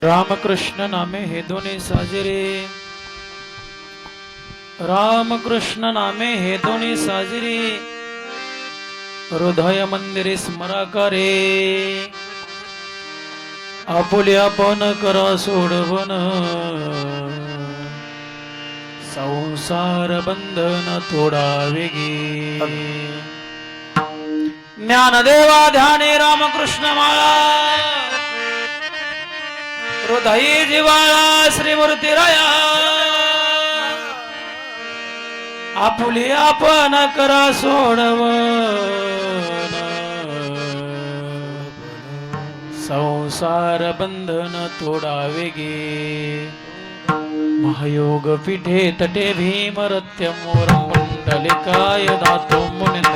रामकृष्ण नामे हे दोन्ही साजरे, रामकृष्ण नामे हे दोन्ही साजरे, हृदय मंदिरे स्मराकारे, आपुले आपण करा सोडवन, संसार बंधन थोडा वेगी, ज्ञानदेवा ध्याने रामकृष्ण माळा, हृदयी जिवाळा श्रीमूर्ती राया, आपुले आपण करा सोडवन, संसार बंधन थोडा वेगे, महायोग पीठे तटे भीमरत्य मोरं कुंडलिकाय दातो मुनिंद्र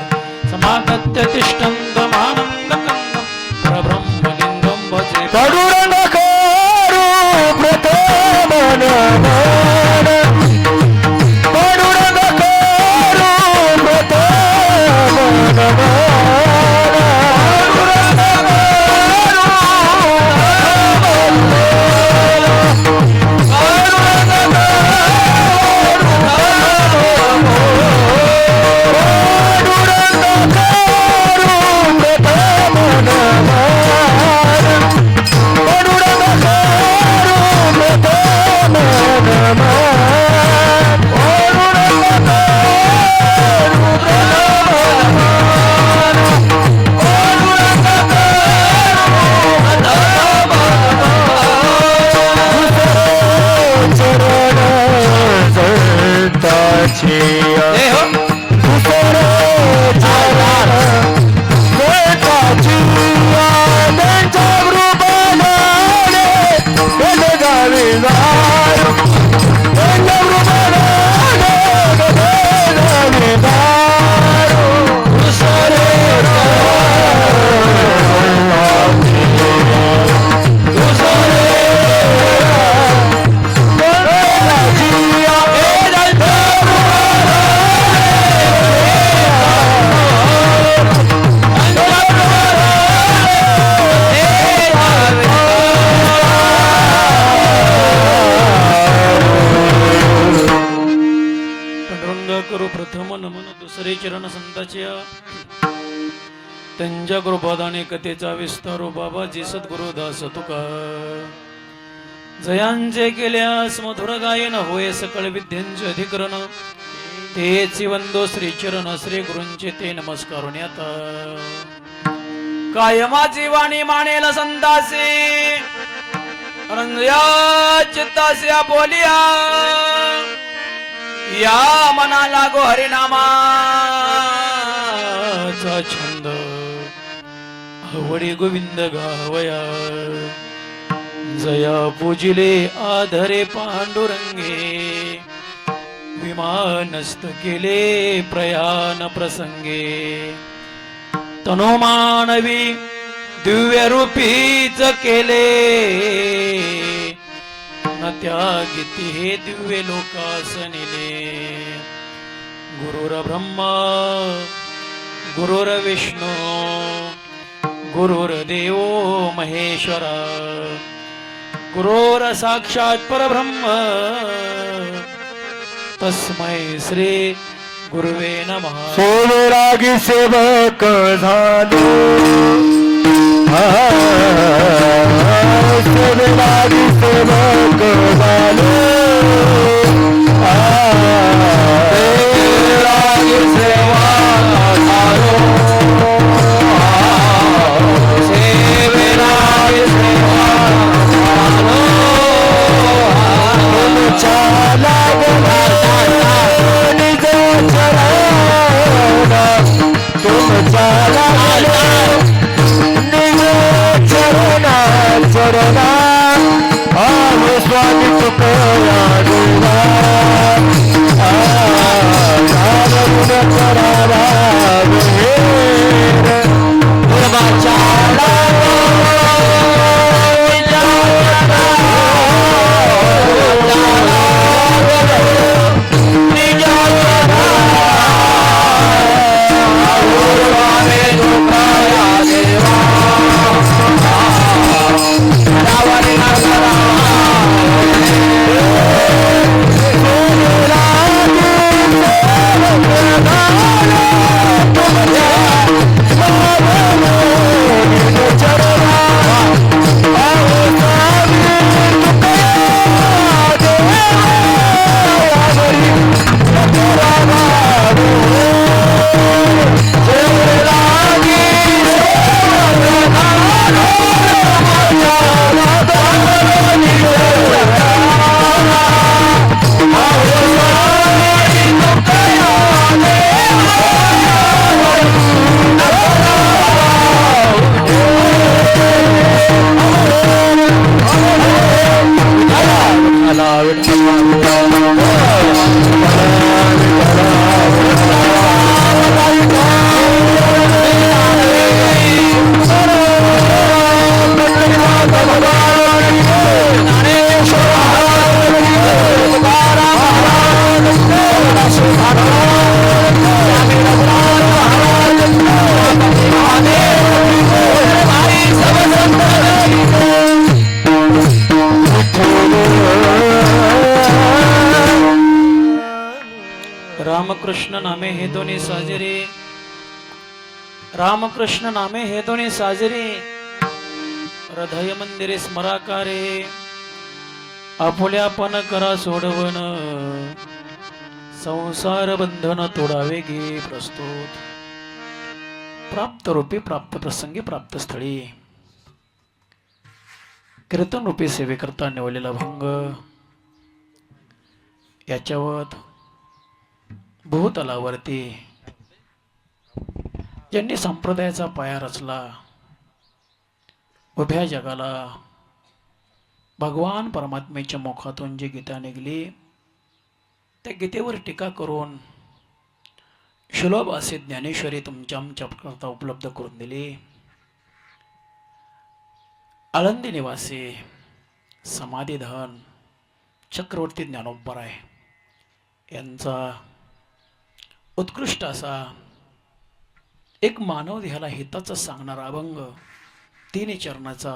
समागत्य तिष्ठन्तमानन्दकन्दं परब्रह्मलिङ्गं भजे पडुरनकारू प्रथम नमन, पडुरनकारू प्रथम नमन, चरण संतांच्या त्यांच्या कृपादाने कथेचा विस्तारो बाबाजी सद्गुरु दास तुका जयांचे केल्यास मधुर गायन होय सकळ विद्यांचे अधिकरण तेची वंदो श्री चरण श्री गुरूंचे ते नमस्कारून आता कायमाची वाणी मानेल संतासे रंगया चित्तासे बोलिया या मना लागो हरिनामाचा छंद आवडी गोविंद गावया जया पूजिले आधरे पांडुरंगे विमानस्त केले प्रयाण प्रसंगे तनोमानवी दिव्य रूपीच केले न त्यागिती हे दिव्य लोकासनिले गुरुर ब्रह्मा गुरुर विष्णू गुरुर देव महेश्वरा गुरुर साक्षात परब्रह्म तस्मै श्री गुरुवे नमः सोनरागी सेवक झालो, सोनरागी सेवक झालो, सोनरागी सेवक झालो, सेवरागी सेवक झालो, तुमच्या लागला निज चरण, तुमच्या लागला निज चरणा चरणा, स्वामी रामकृष्ण नामे हे दोन्ही साजरे, रामकृष्ण नामे हे दोन्ही साजरे, हृदय मंदिरे स्मराकारे, आपुल्यापण करा सोडवण, संसार बंधन तोडावे गे प्रस्तुत. प्राप्त रूपी प्राप्त प्रसंगी प्राप्त स्थळी कीर्तन रूपी सेवेकरता निवडलेला भंग याच्यावर भूतलावरती ज्यांनी संप्रदायाचा पाया रचला, उभ्या जगाला भगवान परमात्म्याच्या मुखातून जी गीता निघली त्या गीतेवर टीका करून सुलभ असे ज्ञानेश्वरी तुमच्या आमच्याकरता उपलब्ध करून दिली. आळंदी निवासी समाधीधन चक्रवर्ती ज्ञानोबराय यांचा उत्कृष्ट असा एक मानव देहाला हिताचा सांगणारा अभंग तीन चरणाचा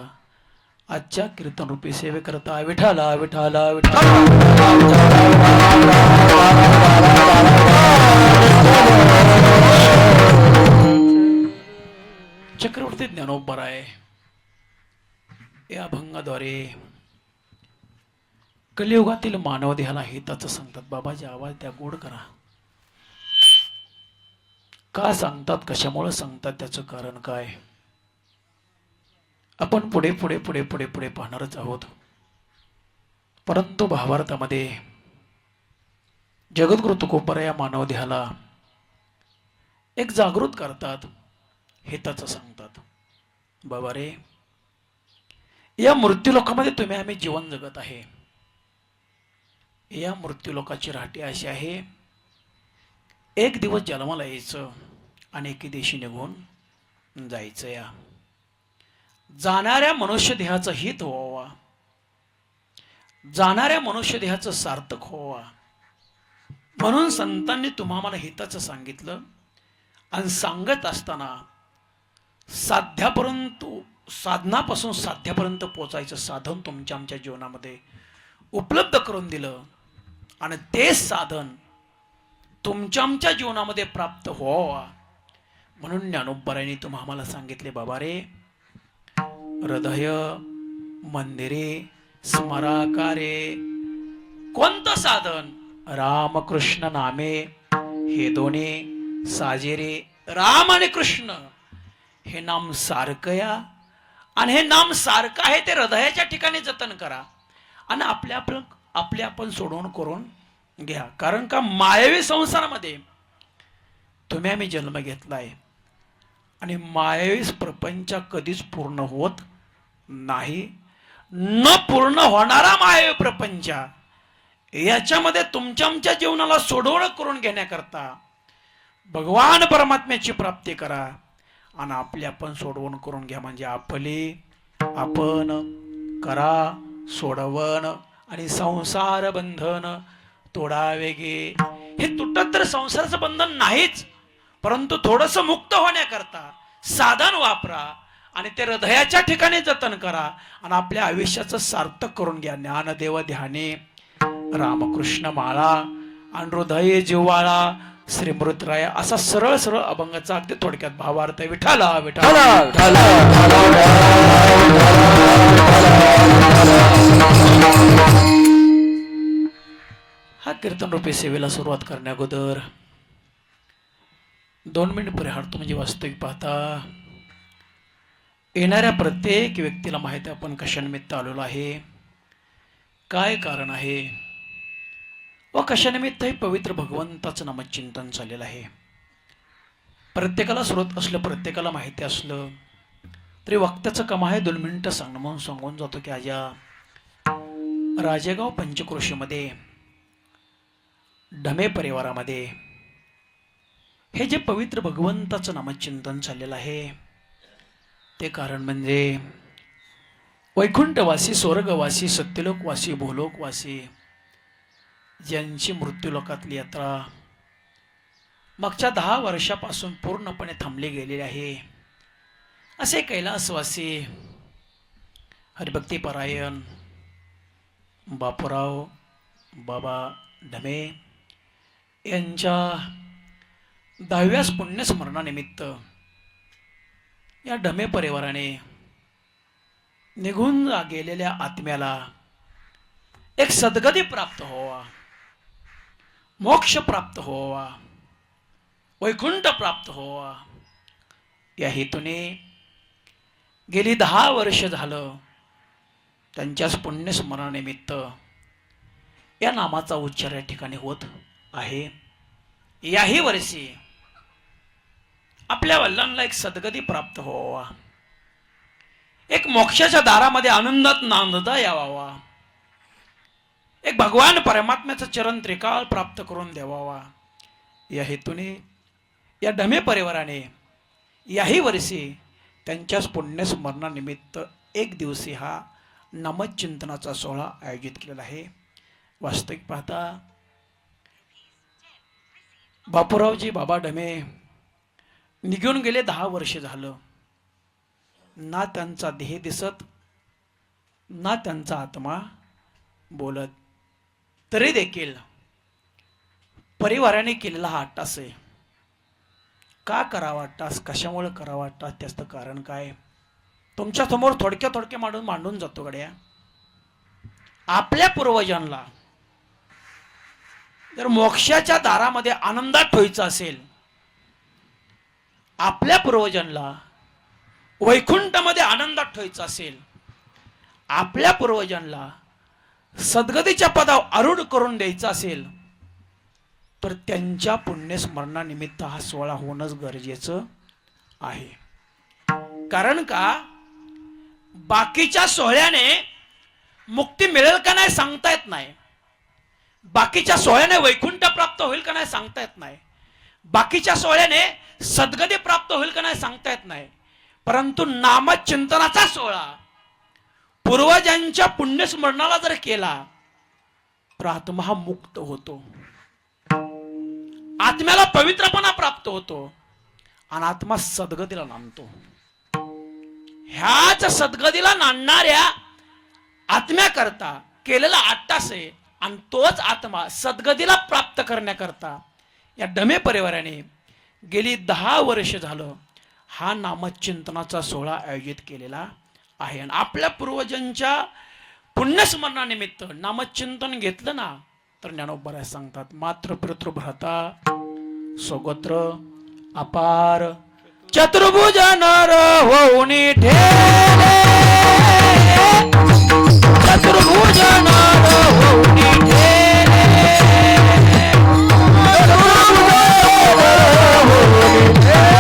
आजच्या कीर्तन रूपी सेवेकरता विठाला विठाला विठाला चक्रवर्ती ज्ञानोबराय या अभंगाद्वारे कलियुगातील मानव देहाला हिताचं सांगतात. बाबाजी आवाज द्या, गोड करा. का सांगतात, कशामुळे सांगतात, त्याचं कारण काय, आपण पुढे पुढे पुढे पुढे पुढे पाहणारच आहोत. परंतु भावार्थामध्ये जगद्गुरु तुकोबराय या मानव देहाला एक जागृत करतात, हिताचं सांगतात. बाबा रे, या मृत्यूलोकामध्ये तुम्ही आम्ही जीवन जगत आहे. या मृत्यूलोकाची राहटी अशी आहे, एक दिवस जन्माला यायचं आणि एके दिवशी निघून जायचं. या जाणाऱ्या मनुष्य देहाचं हित व्हावा, जाणाऱ्या मनुष्य देहाचं सार्थक व्हावा म्हणून संतांनी तुम्हाला हिताचं सांगितलं. आणि सांगत असताना साधनापासून साध्यापर्यंत पोचायचं साधन तुमच्या आमच्या जीवनामध्ये उपलब्ध करून दिलं. आणि ते साधन तुमच्या आमच्या जीवनामध्ये प्राप्त व्हावा म्हणून ज्ञानोबरायांनी तुम्हाला सांगितले. बाबा रे, हृदय मंदिरे स्मराकारे, कोणतं साधन? रामकृष्ण नामे हे दोन्ही साजेरे. राम आणि कृष्ण हे नाम सारखं या, आणि हे नाम सारखं आहे ते हृदयाच्या ठिकाणी जतन करा आणि आपले आपण सोडवून करून घ्या. कारण का मायावी संसारामध्ये तुम्ही आम्ही जन्म घेतलाय आणि मायावी प्रपंच कधीच पूर्ण होत नाही. न पूर्ण होणारा मायावी प्रपंच याच्यामध्ये तुमच्या आमच्या जीवनाला सोडवणं करून घेण्याकरता भगवान परमात्म्याची प्राप्ती करा आणि आपले आपण सोडवण करून घ्या. म्हणजे आपण करा सोडवण आणि संसार बंधन तोडावे गे. हे तुटत तर संसाराचं बंधन नाहीच, परंतु थोडस मुक्त होण्याकरता साधन वापरा आणि ते हृदयाच्या ठिकाणी जतन करा आणि आपल्या आयुष्याचं सार्थक करून घ्या. ज्ञानदेव ध्याने रामकृष्ण माळा आणि हृदय जिव्हाळा श्री मृतराय असा सरळ सरळ अभंगाचा अगदी थोडक्यात भावार्थ आहे. विठाला विठाला हा कीर्तन रूपी सेवेला सुरुवात करण्या अगोदर 2 मिनिट परिहारतो. म्हणजे वास्तविक पाहता येणाऱ्या प्रत्येक व्यक्तीला माहिती आपण कशानिमित्त आलेलो आहे, काय कारण आहे व कशानिमित्त हे पवित्र भगवंताचं नामचिंतन चाललेलं आहे. प्रत्येकाला स्रोत असलं, प्रत्येकाला माहिती असलं तरी वक्त्याचं काम आहे 2 मिनिटं सांगणं म्हणून सांगून जातो की आजा राजेगाव पंचक्रोशीमध्ये ढमे परिवारामध्ये हे जे पवित्र भगवंताचं नामचिंतन चाललेलं आहे ते कारण म्हणजे वैकुंठवासी, स्वर्गवासी, सत्यलोकवासी, भूलोकवासी ज्यांची मृत्यूलोकातली यात्रा मागच्या 10 वर्षापासून पूर्णपणे थांबली गेलेली आहे, असे कैलासवासी हरिभक्तीपरायण बापूराव बाबा ढमे यांच्या 10व्या पुण्यस्मरणानिमित्त या ढमे परिवाराने निघून गेलेल्या आत्म्याला एक सद्गती प्राप्त व्हावा, मोक्ष प्राप्त व्हावा, वैकुंठ प्राप्त व्हावा या हेतूने गेली 10 वर्ष झालं त्यांच्याच पुण्यस्मरणानिमित्त या नामाचा उच्चार या ठिकाणी होत आहे. याही वर्षी आपल्या वडिलांना एक सद्गती प्राप्त व्हावा, एक मोक्षाच्या दारामध्ये आनंदात नांदता यावा, एक भगवान परमात्म्याचं चरण त्रिकाळ प्राप्त करून द्यावा या हेतूने या ढमे परिवाराने याही वर्षी त्यांच्याच पुण्यस्मरणानिमित्त एक दिवशी हा नामचिंतनाचा सोहळा आयोजित केलेला आहे. वास्तविक पाहता बापूरावजी बाबा ढमे निघून गेले 10 वर्ष झालं. ना त्यांचा देह दिसत ना त्यांचा आत्मा बोलत, तरी देखील परिवाराने केलेला हा अट्टास आहे. का करावा अट्टास, कशामुळे करावा अट्टास, त्याचं कारण काय तुमच्या समोर थोडक्या मांडून जातो गड्या. आपल्या पूर्वजांना जर मोक्षाच्या दारामध्ये आनंदात ठेवायचं असेल, आपल्या पूर्वजांना वैकुंठामध्ये आनंदात ठेवायचं असेल, आपल्या पूर्वजांना सद्गतीच्या पदावर आरूढ करून द्यायचं असेल, तर त्यांच्या पुण्यस्मरणानिमित्त हा सोहळा होणंच गरजेचं आहे. कारण का बाकीच्या सोहळ्याने मुक्ती मिळेल का नाही सांगता येत नाही, बाकीच्या सोहळ्याने वैकुंठ प्राप्त होईल का नाही सांगता येत नाही, बाकीच्या सोहळ्याने सद्गती प्राप्त होईल का नाही सांगता येत नाही. परंतु नामचिंतनाचा सोहळा पूर्वजांच्या पुण्यस्मरणाला जर केला तर आत्मा हा मुक्त होतो, आत्म्याला पवित्रपणा प्राप्त होतो आणि आत्मा सद्गतीला नांदतो. ह्याच सद्गतीला नांदणाऱ्या आत्म्याकरता केलेला अट्टास आहे आणि तोच आत्मा सद्गतीला प्राप्त करण्याकरता या ढमे परिवाराने गेली 10 वर्ष झालं हा नामचिंतनाचा सोहळा आयोजित केलेला आहे. आणि आपल्या पूर्वजांच्या पुण्यस्मरणानिमित्त नामचिंतन घेतलं ना तर ज्ञानोबा सांगतात, मात्र पितृभ्राता स्वगोत्र अपार चतुर्भुज नर होऊन ठेले, चतुर्भुज नर होऊन ठेले, चतुर्भुज नर होऊन ठेले,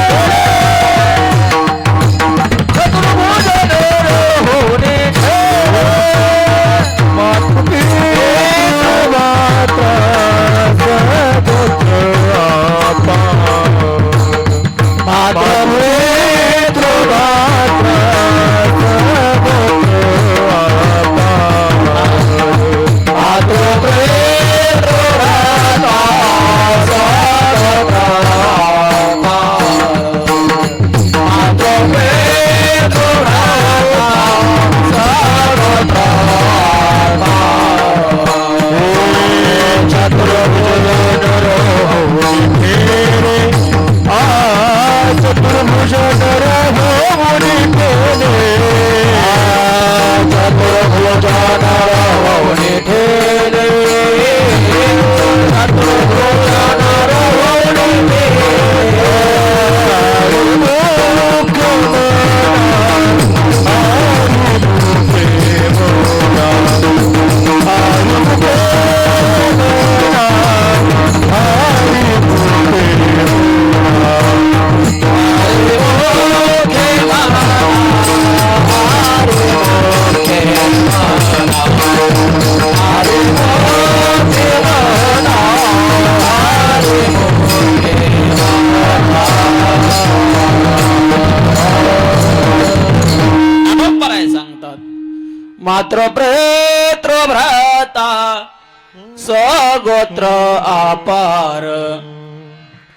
दाता सगोत्र अपार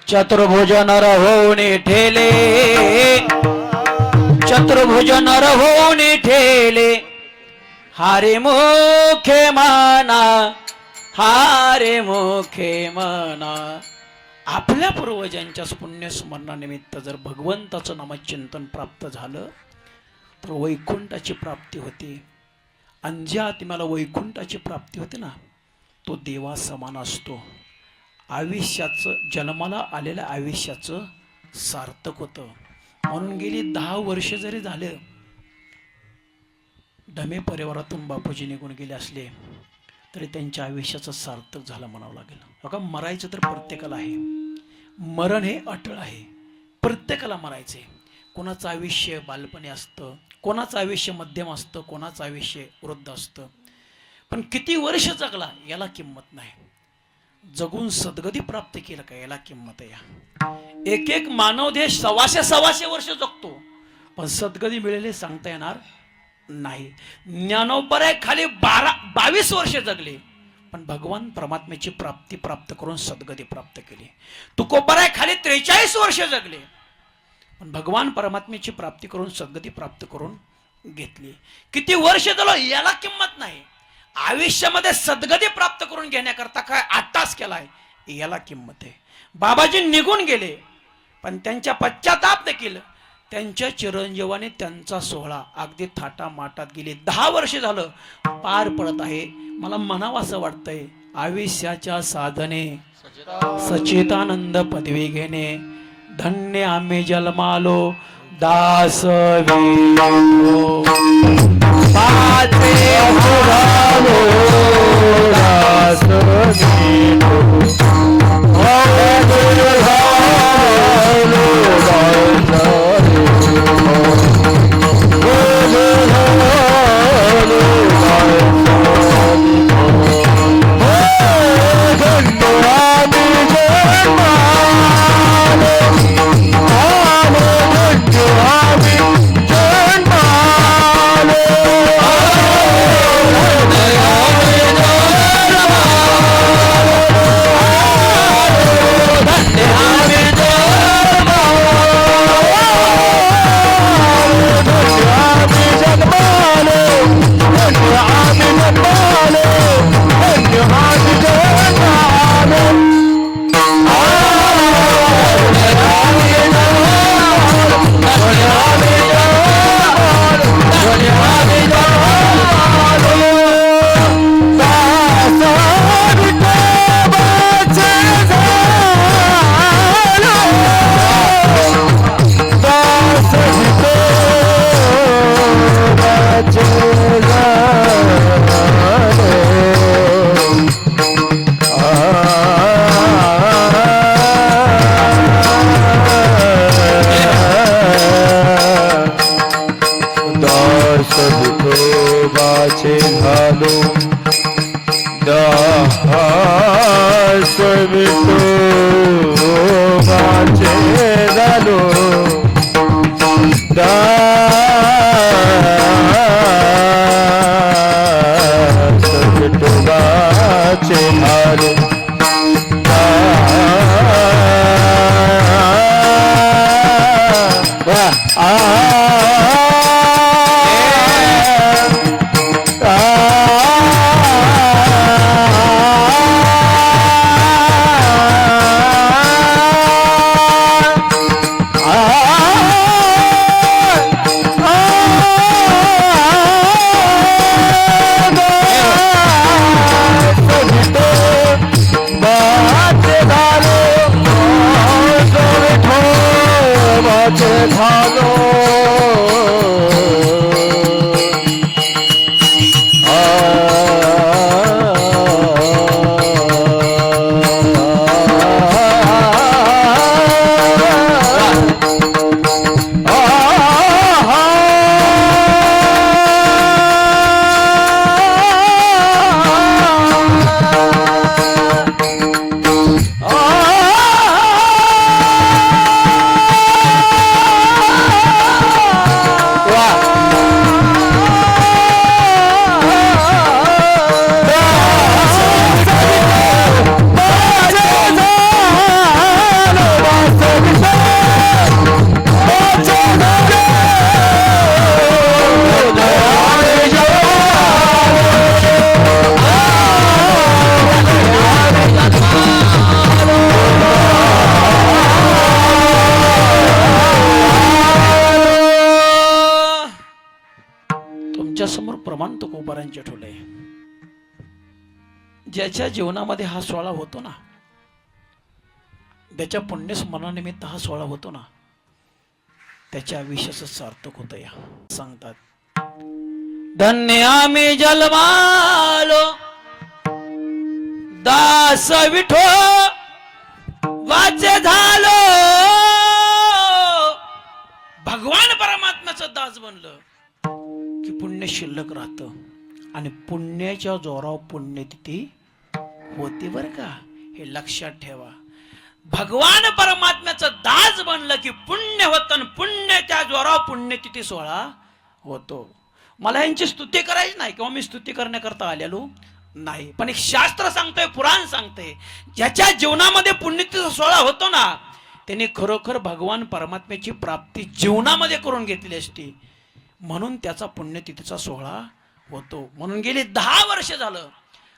चतुर्भुज नर होऊन ठेले चतुर्भुज नर होऊन ठेले हारे मुखे मना हारे मुखे मना. आपल्या पूर्वजांच्या पुण्यस्मरणानिमित्त जर भगवंताचं नामचिंतन प्राप्त झालं तर वैकुंठाची प्राप्ती होते. आणि ज्या आत्म्याला वैकुंठाची प्राप्ती होते ना तो देवा समान असतो. आयुष्याचं जन्माला आलेल्या आयुष्याचं सार्थक होतं. म्हणून गेली 10 वर्ष जरी झाले ढमे परिवारातून बापूजी निघून गेले असले तरी त्यांच्या आयुष्याचं सार्थक झालं म्हणावं लागेल. बघा मरायचं तर प्रत्येकाला आहे. मरण हे अटळ आहे. प्रत्येकाला मरायचं आहे. कोणाचं आयुष्य बालपणी असतं, कोणाचं आयुष्य मध्यम असतं, कोणाचं आयुष्य वृद्ध असतं. पण किती वर्ष जगला याला किंमत नाही. जगून सद्गती प्राप्त केलं का याला किंमत आहे. एक एक मानवदेह 100 वर्ष जगतो पण सद्गती मिळेल सांगता येणार नाही. ज्ञानोबराय खाली 22 वर्ष जगले पण भगवान परमात्म्याची प्राप्ती प्राप्त करून सद्गती प्राप्त केली. तुकोबराय खाली 43 वर्ष जगले पण भगवान परमात्म्याची प्राप्ती करून सद्गती प्राप्त करून घेतली. किती वर्ष झालं याला किंमत नाही. आयुष्यामध्ये सद्गती प्राप्त करून घेण्याकरता काय आत्ताच केलाय याला किंमत आहे. बाबाजी निघून गेले पण त्यांच्या पश्चाताप देखील त्यांच्या चिरंजीवाने त्यांचा सोहळा अगदी थाटामाटात गेले. 10 वर्ष झालं पार पडत आहे. मला म्हणावं असं वाटतंय आयुष्याच्या साधने सच्चिदानंद पदवी घेणे धन्य आम्ही जन्मालो दास विठो पाचे झालो दास विठो विठोबाचे झालो दास विठोबाचे झालो दास विठोबाचे झालो तुकोबारांच्या ठोले. ज्याच्या जीवनामध्ये हा सोहळा होतो ना, ज्याच्या पुण्यस्मरणानिमित्त हा सोहळा होतो ना, त्याच्या आयुष्याचं सार्थक होतं. या सांगतात, धन्य आम्ही जन्मालो दास विठो वाचे झालो. भगवान परमात्म्याचं दास बनलं की पुण्य शिल्लक राहतं आणि पुण्याच्या जोरावर पुण्यतिथी होते बर का, हे लक्षात ठेवा. भगवान परमात्म्याचं दास बनलं की पुण्य होतं आणि पुण्याच्या जोरावर पुण्यतिथी सोहळा होतो. मला यांची स्तुती करायची नाही किंवा मी स्तुती करण्याकरता आलेलो नाही, पण एक शास्त्र सांगतंय, पुराण सांगतंय, ज्याच्या जीवनामध्ये पुण्यतिथीचा सोहळा होतो ना, त्यांनी खरोखर भगवान परमात्म्याची प्राप्ती जीवनामध्ये करून घेतली असती, म्हणून त्याचा पुण्यतिथीचा सोहळा होतो. म्हणून गेली 10 वर्ष झालं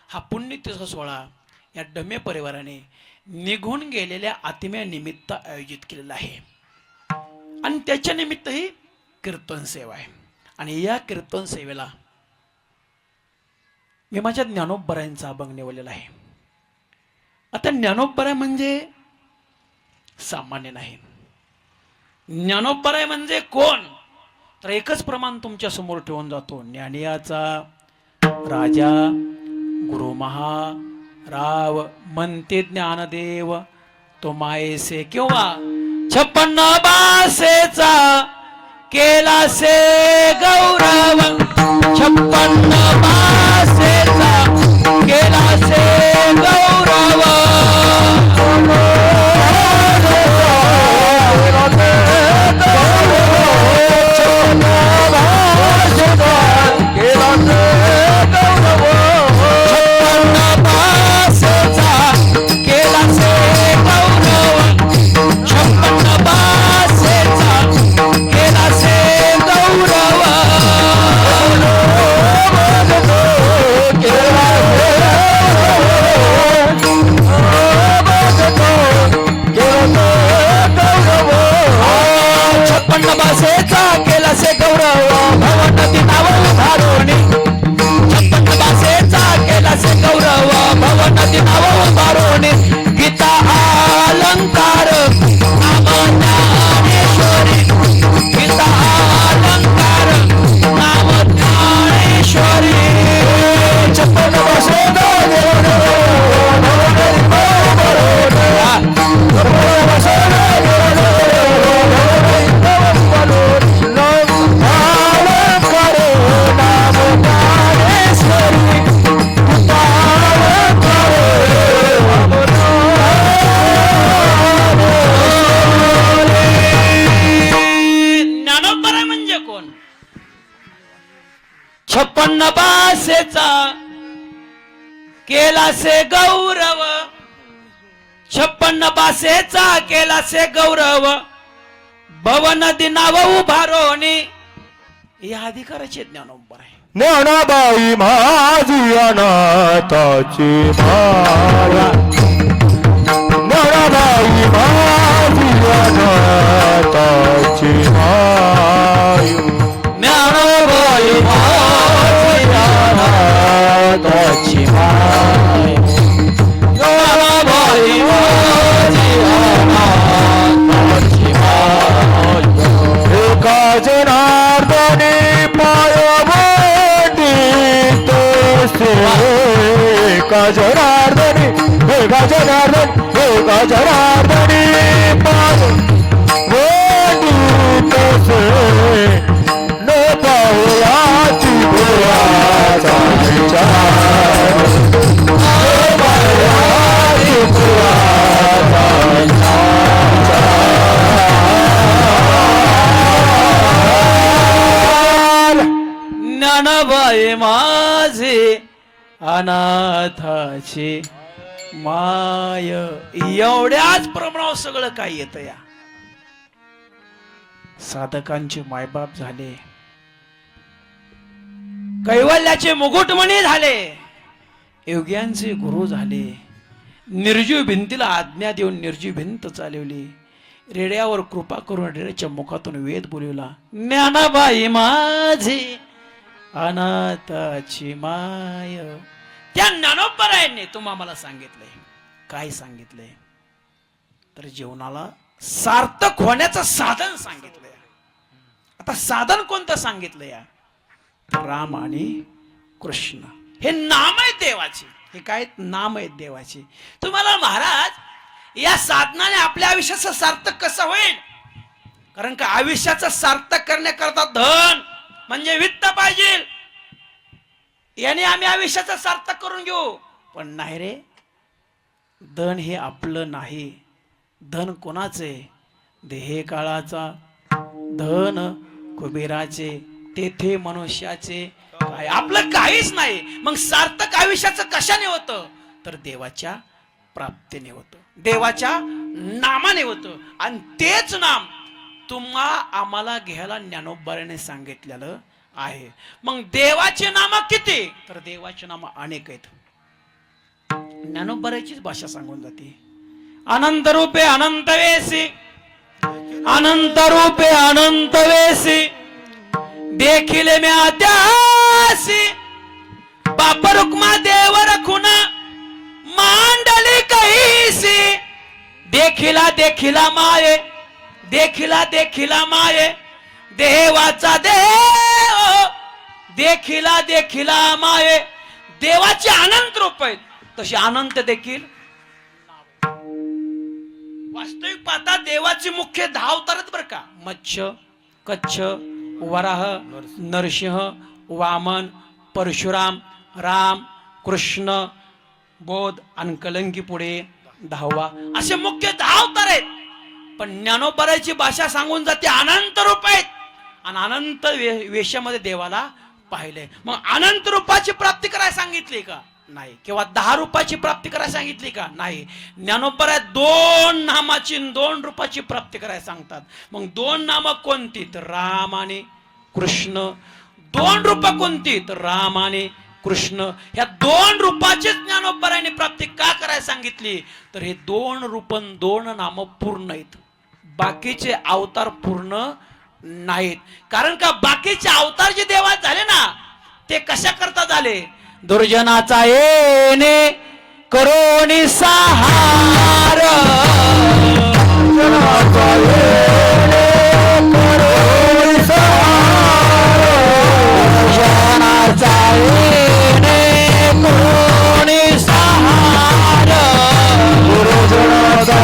हा पुण्यतिथीचा सोहळा या डमे परिवाराने निघून गेलेल्या आत्म्या निमित्त आयोजित केलेला आहे. आणि त्याच्या निमित्त ही कीर्तन सेवा आहे. आणि या कीर्तन सेवेला मी माझ्या ज्ञानोबरायांचा अभंग निवडलेला आहे. आता ज्ञानोबराय म्हणजे सामान्य नाही. ज्ञानोबराय म्हणजे कोण, तर एकच प्रमाण तुमच्या समोर ठेवून जातो, ज्ञानियाचा राजा गुरु महाराव म्हणते ज्ञानदेव तो मायेसे किंवा 56 बासेचा केला से गौरव. 56 बासेचा केला से गौरव. गीता अलंकार नाम ज्ञानेश्वरी. गीता अलंकार नाम ज्ञानेश्वरी. 56 बासेचा केला से गौरव. 56 बासेचा केला से गौरव. भवन दिनाव उभारोनी. या अधिकाराचे ज्ञानोबर आहे. ज्ञानाबाई माझी अनाथाची माया. ज्ञानाबाई माझी अनाथाची माया. ज्ञानोबाई माझी अनाथाची माय. ज्ञानोबाई माझी अनाथाची माय. एका जनार्दनी पायवटी तोसे. एका जनार्दनी एका जनार्दनी पायवटी तोसे. न पायाची भुयाचा विचार. न पायाची भुयाचा विचार. ज्ञानबाई माझे अनाथाचे माय. एवढ्याच प्रमाणावर सगळं काय येतं. या साधकांचे मायबाप झाले, कैवल्याचे मुकुटमणी झाले, योग्यांचे गुरु झाले, निर्जीव भिंतीला आज्ञा देऊन निर्जीव भिंत चालवली, रेड्यावर कृपा करून रेड्याच्या मुखातून वेद बोलवला. ज्ञानबाई माझे अनाथाची माय. त्या ज्ञानोबरायांनी तुम्हा मला सांगितलंय. काय सांगितलंय? तर जीवनाला सार्थक होण्याचं साधन सांगितलंय. आता साधन कोणतं सांगितलं या? राम आणि कृष्ण हे नाम आहेत देवाचे. हे काय नाम आहेत देवाचे. तुम्हाला महाराज या साधनाने आपल्या आयुष्याचं सार्थक कसं होईल? कारण का आयुष्याचं सार्थक करण्याकरता धन म्हणजे वित्त पाहिजे. याने आम्ही आयुष्याचं सार्थक करून घेऊ. पण नाही रे, धन हे आपलं नाही. धन कोणाचे? देहे काळाचा. धन कुबेराचे, तेथे मनुष्याचे. काय आपलं काहीच नाही. मग सार्थक आयुष्याचं कशाने होतं? तर देवाच्या प्राप्तीने होतं, देवाच्या नामाने होतं. आणि तेच नाम तुम्हा आम्हाला घ्यायला ज्ञानोबाने सांगितलेलं आहे. मग देवाचे नाम किती? तर देवाचे नाम अनेक आहेत. ज्ञानोबाचीच भाषा सांगून जाते. अनंत रूपे अनंत वेसी, अनंत रूपे अनंत वेसी, देखिले म्या त्यासी. बाप रुक्मा देव रखुना मांडली कहीसी. देखिला देखिला माये, देखिला देखिला माये, देवाचा देव. देखिला देखिला माये. देवाचे अनंत रूप आहेत, तसे अनंत देखील. वास्तविक पाहता देवाचे मुख्य 10 अवतार आहेत बरं का. मत्स्य, कच्छ, वराह, नरसिंह, वामन, परशुराम, राम, कृष्ण, बोध आणि कलंकी पुढे 10वा. असे मुख्य 10 अवतार आहेत. पण ज्ञानोबाची भाषा सांगून जाते अनंत रूप आहेत. आणि अनंत वेशामध्ये देवाला पाहिले. मग अनंत रूपाची प्राप्ती करायला सांगितली का? नाही. किंवा 10 रूपाची प्राप्ती करायला सांगितली का? नाही. ज्ञानोबा 2 नामाची 2 रूपाची प्राप्ती करायला सांगतात. मग 2 नाम कोणती? तर राम आणि कृष्ण. 2 रूप कोणती? तर राम आणि कृष्ण. ह्या 2 रूपाची ज्ञानोबाने प्राप्ती का करायला सांगितली? तर हे 2 रूप 2 नाम पूर्ण आहेत. बाकीचे अवतार पूर्ण नाहीत. कारण का बाकीचे अवतार जे देवात झाले ना, ते कशा करता झाले? दुर्जनाचा येणे करोनी सहार. दुर्जनाचा येणे करोनी सहार. दुर्जनाचा येणे करोनी सहार. दुर्जनाचा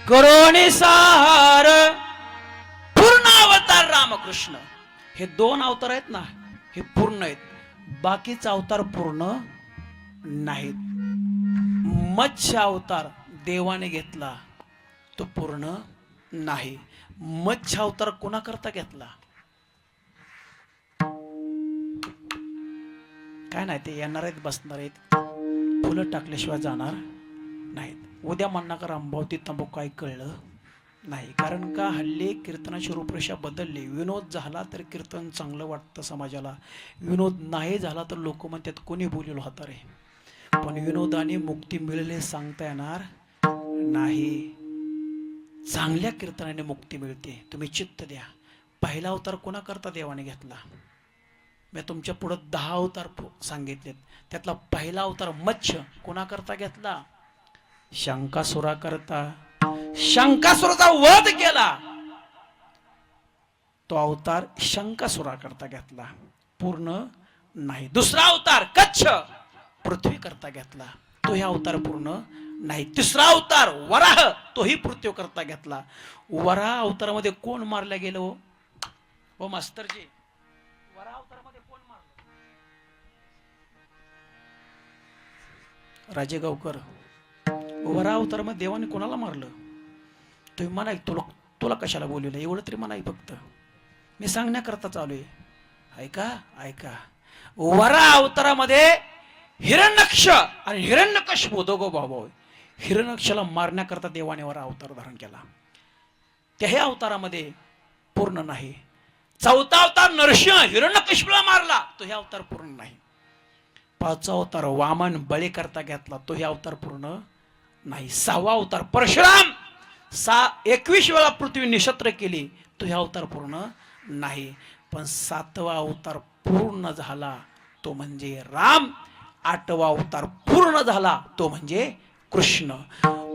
करोनी सहार. पूर्ण अवतार रामकृष्ण. हे 2 अवतार आहेत ना, हे पूर्ण आहेत. बाकीचा अवतार पूर्ण नाहीत. मत्स्य अवतार देवाने घेतला, तो पूर्ण नाही. मत्स्य अवतार कोणाकरता घेतला? काय नाही, ते येणार आहेत, बसणार आहेत, फुलं टाकल्याशिवाय जाणार नाहीत. उद्या म्हणणार का रामभावती तंबाखू काय कळलं नाही. कारण का हल्ली कीर्तनाची रूपरेषा बदलली. विनोद झाला तर कीर्तन चांगलं वाटतं समाजाला, विनोद नाही झाला तर लोक म्हणतात कोणी बोललो होता रे. पण विनोदाने मुक्ती मिळेल सांगता येणार नाही. चांगल्या कीर्तनाने मुक्ती मिळते. तुम्ही चित्त द्या. पहिला अवतार कोणाकरता देवाने घेतला? मी तुमच्या पुढे 10 अवतार सांगितलेत. त्यातला पहिला अवतार मत्स्य कोणाकरता घेतला? शंकासुराकरता. शंकासुराचा वध केला, तो अवतार शंकासुराकरता घेतला, पूर्ण नाही. दुसरा अवतार कच्छ पृथ्वी करता घेतला, तोही अवतार पूर्ण नाही. तिसरा अवतार वराह, तोही पृथ्वी करता घेतला. वराह अवतारामध्ये कोण मारल्या गेलं हो? हो मास्तरजी, वराह अवतारामध्ये कोण मारलं? राजे गावकर, वराह अवतारामध्ये देवाने कोणाला मारलं? तुम्ही म्हणा, तुला कशाला बोलवलं एवढं तरी म्हणा फक्त, मी सांगण्याकरता चालू आहे. ऐका ऐका, वराह अवतारामध्ये हिरण्यक्ष आणि हिरण्यकश्यप दोघं भाऊ. हिरण्यक्षला मारण्याकरता देवाने वराह अवतार धारण केला, त्याही अवतारामध्ये पूर्ण नाही. चौथा अवतार नरसिंह हिरण्यकश्यपला मारला, तो हे अवतार पूर्ण नाही. पाचवा अवतार वामन बळी करता घेतला, तो हे अवतार पूर्ण नाही. सहावा अवतार परशुराम 21 वेळा पृथ्वी निशस्त्र केली, तो हे अवतार पूर्ण नाही. पण 7वा अवतार पूर्ण झाला, तो म्हणजे राम. 8वा अवतार पूर्ण झाला, तो म्हणजे कृष्ण.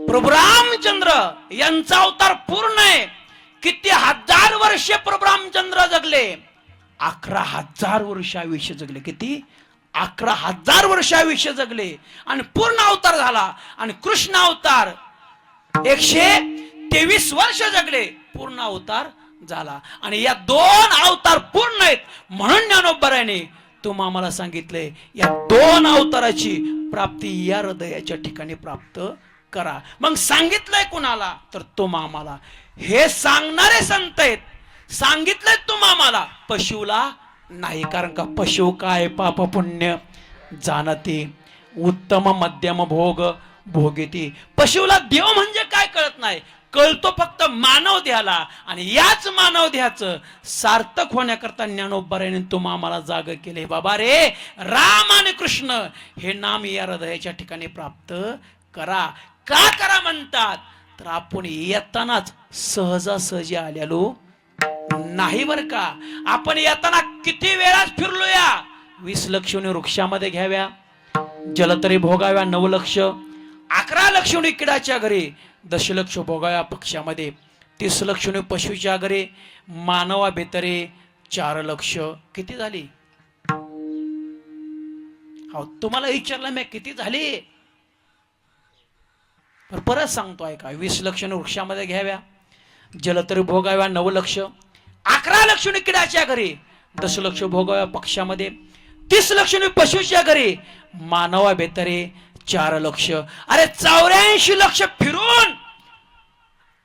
प्रभू रामचंद्र यांचा अवतार पूर्ण आहे. किती हजार वर्षे प्रभू रामचंद्र जगले? 11,000 वर्ष आयुष्य जगले. किती? 11,000 वर्ष आयुष्य जगले आणि पूर्ण अवतार झाला. आणि कृष्ण अवतार 123 वर्ष जगले, पूर्ण अवतार झाला. आणि या 2 अवतार पूर्ण आहेत, म्हणून ज्ञानोबरायाने तुम्हा आम्हाला सांगितलंय, या 2 अवताराची प्राप्ती या हृदयाच्या ठिकाणी प्राप्त करा. मग सांगितलंय कुणाला? तर तुम्हा आम्हाला. हे सांगणारे संत आहेत, सांगितलंय तुम्हा आम्हाला, पशुला नाही. कारण का? पशु काय पाप पुण्य जाणते, उत्तम मध्यम भोग भोगती. पशुला देव म्हणजे काय कळत नाही, कळतो फक्त मानव देहाला. आणि याच मानव देहाचं सार्थक होण्याकरता ज्ञानोबरायाने तुम्हा आम्हाला जाग केले. बाबा रे, राम आणि कृष्ण हे नाम या हृदयाच्या ठिकाणी प्राप्त करा. का करा म्हणतात? तर आपण येतानाच सहजासहजी आलेलो नाही बर का. आपण येताना किती वेळाच फिरलोया. 20 लक्षणे वृक्षामध्ये घ्याव्या, जलतरी भोगाव्या 9 लक्ष, 11 लक्षणे किडाच्या घरी, 10 लक्ष भोगाव्या पक्षामध्ये, 30 लक्षणे पशुच्या घरी, मानवा भेतरे 4 लक्ष. किती झाली? हो, तुम्हाला विचारलं मी किती झाली? परत सांगतो ऐका. 20 लक्षणे वृक्षामध्ये घ्याव्या, जलतरी भोगाव्या 9 लक्ष, 11 लक्षणे किडाच्या घरी, 10 लक्ष भोगाव्या पक्षामध्ये, 30 लक्षणे पशुच्या घरी, मानवा भेतरे 4 लक्ष. अरे 84 लक्ष फिरून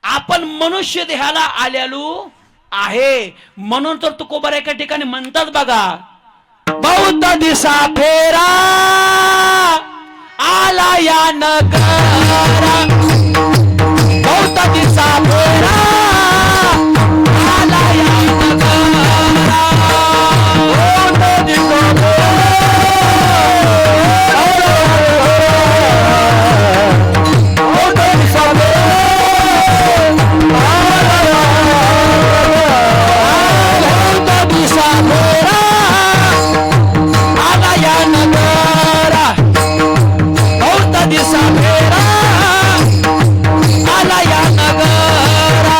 आपण मनुष्य देहाला आलेलो आहे. म्हणून तर तुकोबार एका ठिकाणी म्हणतात बघा, बौद्ध दिसा फेरा आला या नगरा, बौद्ध दिसा फेरा आला या नगरा, बौद्ध दिसा आला या नगरा,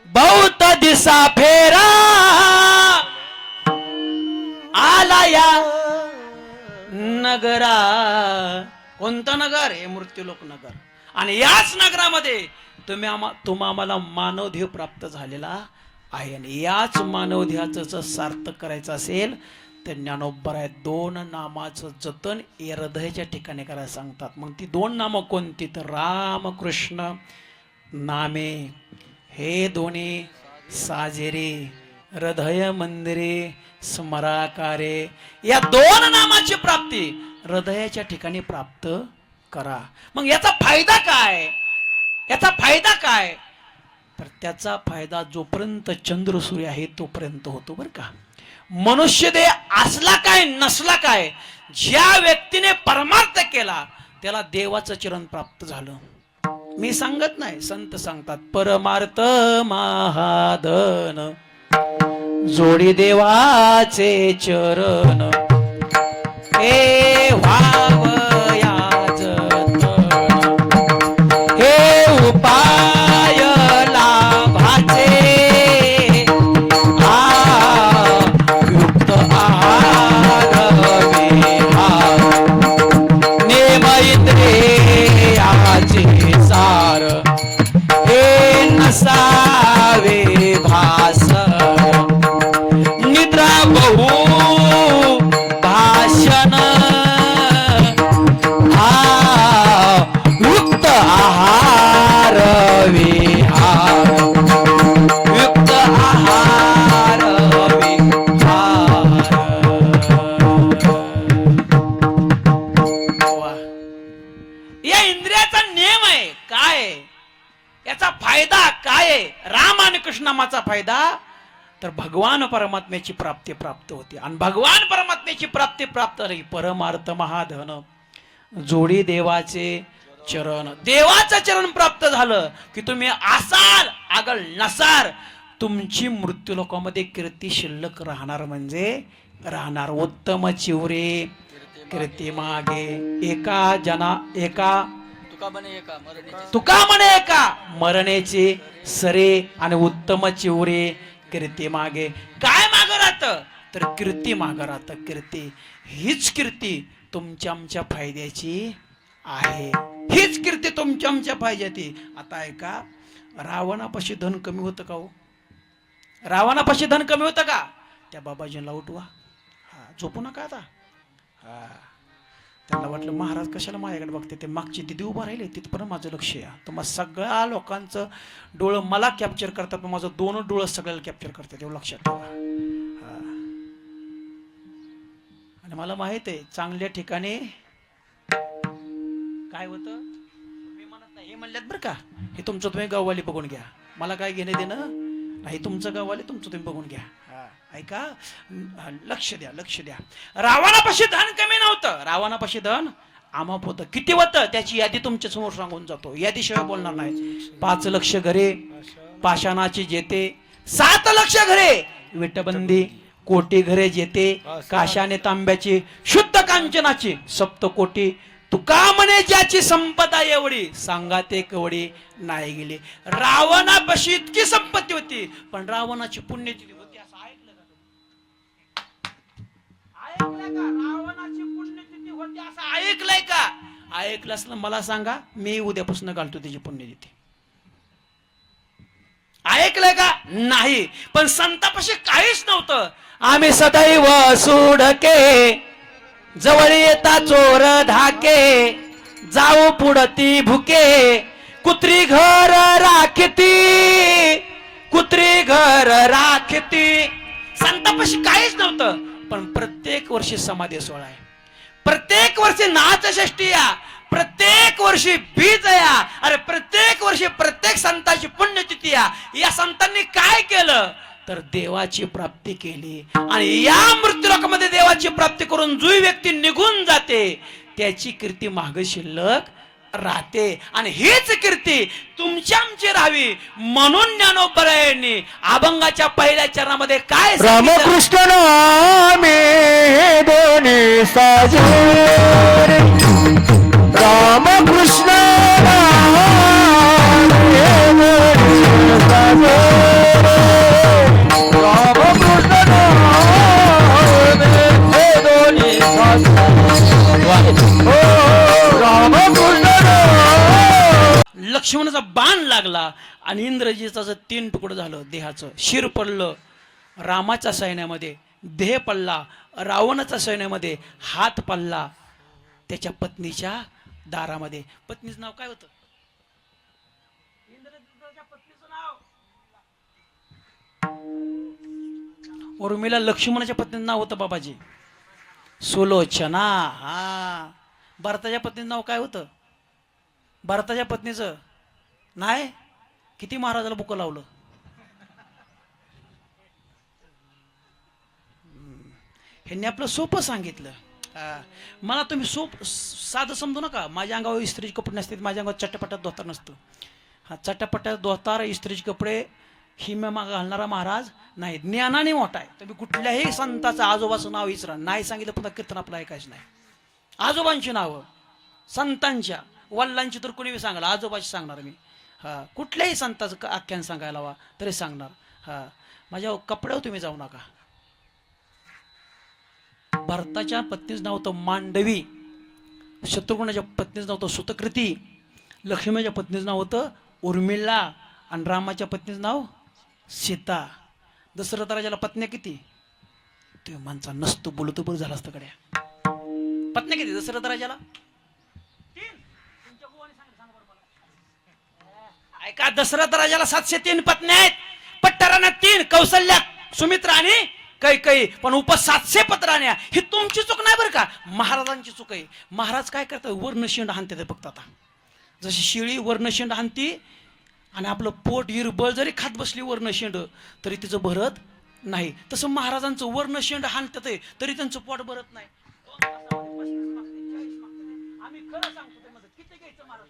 बहुत दिसा फेरा आला या नगरा. कोणतं नगर? हे मृत्यूलोक नगर. आणि याच नगरामध्ये तुम्हा आम्हाला मानवदेह प्राप्त झालेला आहे. आणि याच मानवदेहाचं जर सार्थक करायचं असेल तर ज्ञानोबराय 2 नामाचं जतन हृदयाच्या ठिकाणी करायला सांगतात. मग ती 2 नामं कोणती? तर राम कृष्ण नामे हे दोन्ही साजेरे हृदय मंदिरे स्मराकारे. या 2 नामाची प्राप्ती हृदयाच्या ठिकाणी प्राप्त करा. मग याचा फायदा काय? याचा फायदा काय? तर त्याचा फायदा जोपर्यंत चंद्र सूर्य आहे तोपर्यंत होतो बरं का. मनुष्य देह असला काय नसला काय, ज्या व्यक्तीने परमार्थ केला त्याला देवाचं चरण प्राप्त झालं. मी सांगत नाही, संत सांगतात. परमार्थ महाधन जोडी देवाचे चरण हे व्हावया जतन. हे उपाय लाभाचे युक्त आहार विहार नेम इंद्रियाचे सार हे नसावे भास निद्रा बहु भाषण युक्त आहार विहार युक्त आहार विहार. या इंद्रियाचा नियम आहे काय? याचा फायदा काय आहे? राम आणि कृष्णामाचा फायदा तर भगवान परमात्म्याची प्राप्ती प्राप्त होते. आणि भगवान परमात्म्याची प्राप्ती प्राप्त झाली परमार्थ महाधन जोडी देवाचे चरण. देवाचं चरण प्राप्त झालं की तुम्ही असाल आगळ नसार, तुमची मृत्यूलोकामध्ये कीर्ती शिल्लक राहणार म्हणजे राहणार. उत्तम चिवरे कीर्ती मागे तुका म्हणे एका मरणेचे सरे. आणि उत्तम चिवरे कीर्ती मागे काय माग राहत? तर कीर्ती माग राहत. कीर्ती हीच कीर्ती तुमच्या आमच्या फायद्याची आहे. हीच कीर्ती तुमच्या आमच्या फायद्याची. आता ऐका, रावणापाशी धन कमी होतं का हो? रावणापाशी धन कमी होतं का? त्या बाबाजींना उठवा, झोपू नका आता. त्यांना वाटलं महाराज कशाला माझ्याकडे बघते, ते मागची दिदी उभा राहिले तिथपर्यंत माझं लक्ष आहे. तुम्हाला सगळ्या लोकांचं डोळं मला कॅप्चर करतात, पण माझं 2 डोळं सगळ्याला कॅप्चर करतात, एवढं लक्षात ठेवा. आणि मला माहित आहे चांगल्या ठिकाणी काय होतं मी म्हणत नाही, हे म्हणल्यात बरं का, हे तुमचं तुम्ही गाववाली बघून घ्या, मला काय घेणे देणं नाही. तुमचं गाववाले तुमचं तुम्ही बघून घ्या. ऐका, लक्ष द्या, लक्ष द्या. रावणापाशी धन कमी नव्हतं, रावणापाशी धन आमाप होतं. किती होतं त्याची यादी तुमच्या समोर सांगून जातो, यादीशिवाय बोलणार नाही. 5 लक्ष घरे पाषाणाची जेते, 7 लक्ष घरे विटबंदी, कोटी घरे जेते काशाने तांब्याची, शुद्ध कांचनाची 7 कोटी. तुका म्हणे ज्याची संपदा एवढी सांगा ते कवडी नाही गेली. रावणापाशी इतकी संपत्ती होती, पण रावणाची पुण्यतिथी होती असं ऐकलं का? ऐकलंय का? रावणाची पुण्यतिथी होती असं ऐकलंय का? ऐकलं असलं मला सांगा, मी उद्यापासून घालतो त्याची पुण्यतिथी. ऐकलंय का? नाही. पण संतापाशी काहीच नव्हतं. आम्ही सदैव सोडके जवळ येता चोर धाके, जाऊ पुढती भुके, कुत्री घर राखती, कुत्री घर राखती. संतापाशी काहीच नव्हतं, पण प्रत्येक वर्षी समाधी सोहळा आहे, प्रत्येक वर्षी नाथषष्ठी या, प्रत्येक वर्षी बीज या, अरे प्रत्येक वर्षी प्रत्येक संताची पुण्यतिथी या. या संतांनी काय केलं तर देवाची प्राप्ती केली. आणि या मृत्यूलोकामध्ये देवाची प्राप्ती करून जो व्यक्ती निघून जाते त्याची कीर्ती माग शिल्लक राहते. आणि हीच कीर्ती तुमच्या आमची राहावी म्हणून ज्ञानोबरायांनी अभंगाच्या पहिल्या चरणामध्ये काय रामकृष्ण नामे दोन्ही साजे, रामकृष्ण नामे दोन्ही साजे. इंद्रजीचं जर 3 तुकडं झालं देहाचं, शिर पडलं रामाच्या सैन्यामध्ये, देह पडला रावणाच्या सैन्यामध्ये, हात पडला त्याच्या पत्नीच्या दारामध्ये. पत्नीचं नाव काय होतं? इंद्रजीच्या पत्नीचं नाव उर्मिला. लक्ष्मणाच्या पत्नीचं नाव होतं बाबाजी सुलोचना. हा, भरताच्या पत्नीचं नाव काय होतं? भरताच्या पत्नीचं नाही. किती महाराजाला बुकं लावलं. ह्यांनी आपलं सोपं सांगितलं. मला तुम्ही साधं समजू नका. माझ्या अंगावर इस्त्रीचे कपडे नसतात, माझ्या अंगावर चट्टापट्ट्यात धोतर नसतं. हा, चट्टापट्ट्यात धोतर इस्त्रीचे कपडे ही माग घालणारा महाराज नाही. ज्ञानाने मोठा आहे. तुम्ही कुठल्याही संताचं आजोबाचं नाव विचारा, नाही सांगितलं पुन्हा कीर्तन आपलं ऐकायचं नाही. आजोबांची नावं, संतांच्या वडिलांची तर कोणी सांगाल, आजोबाची सांगणार मी. हा, कुठल्याही संताचं आख्यान सांगायला हवा तरी सांगणार. हा, माझ्या कपड्यावर तुम्ही जाऊ नका. भरताच्या पत्नीचं नाव होतं मांडवी, शत्रुघ्नाच्या पत्नीचं नाव होतं सुतकृती, लक्ष्मणाच्या पत्नीचं नाव होतं उर्मिला आणि रामाच्या पत्नीचं नाव सीता. दशरथ राजाला पत्न्या किती? तुम्ही माणसा नसतो बोलतो बरं झालं असतं गड्या. पत्न्या किती दशरथ राजाला? 3. ऐका, दशरथ राजाला 703 पत्न्या आहेत. पट्टराना 3, कौशल्या, सुमित्रा आणि कैकई. पण उप 700 पत्राण्या. ही तुमची चूक नाही बरं का, महाराजांची चूक आहे. महाराज काय करतात? वर्णशेंड हाणते फक्त. आता जशी शिळी वर्णशेंड हाणती आणि आपलं पोट हिरबळ जरी खात बसली वर्णशेंड तरी तिचं भरत नाही, तसं महाराजांचं वर्णशेंड हाणतात तरी त्यांचं पोट भरत नाही. आम्ही खरं सांगतो ते मध्ये किती घ्यायचं महाराज.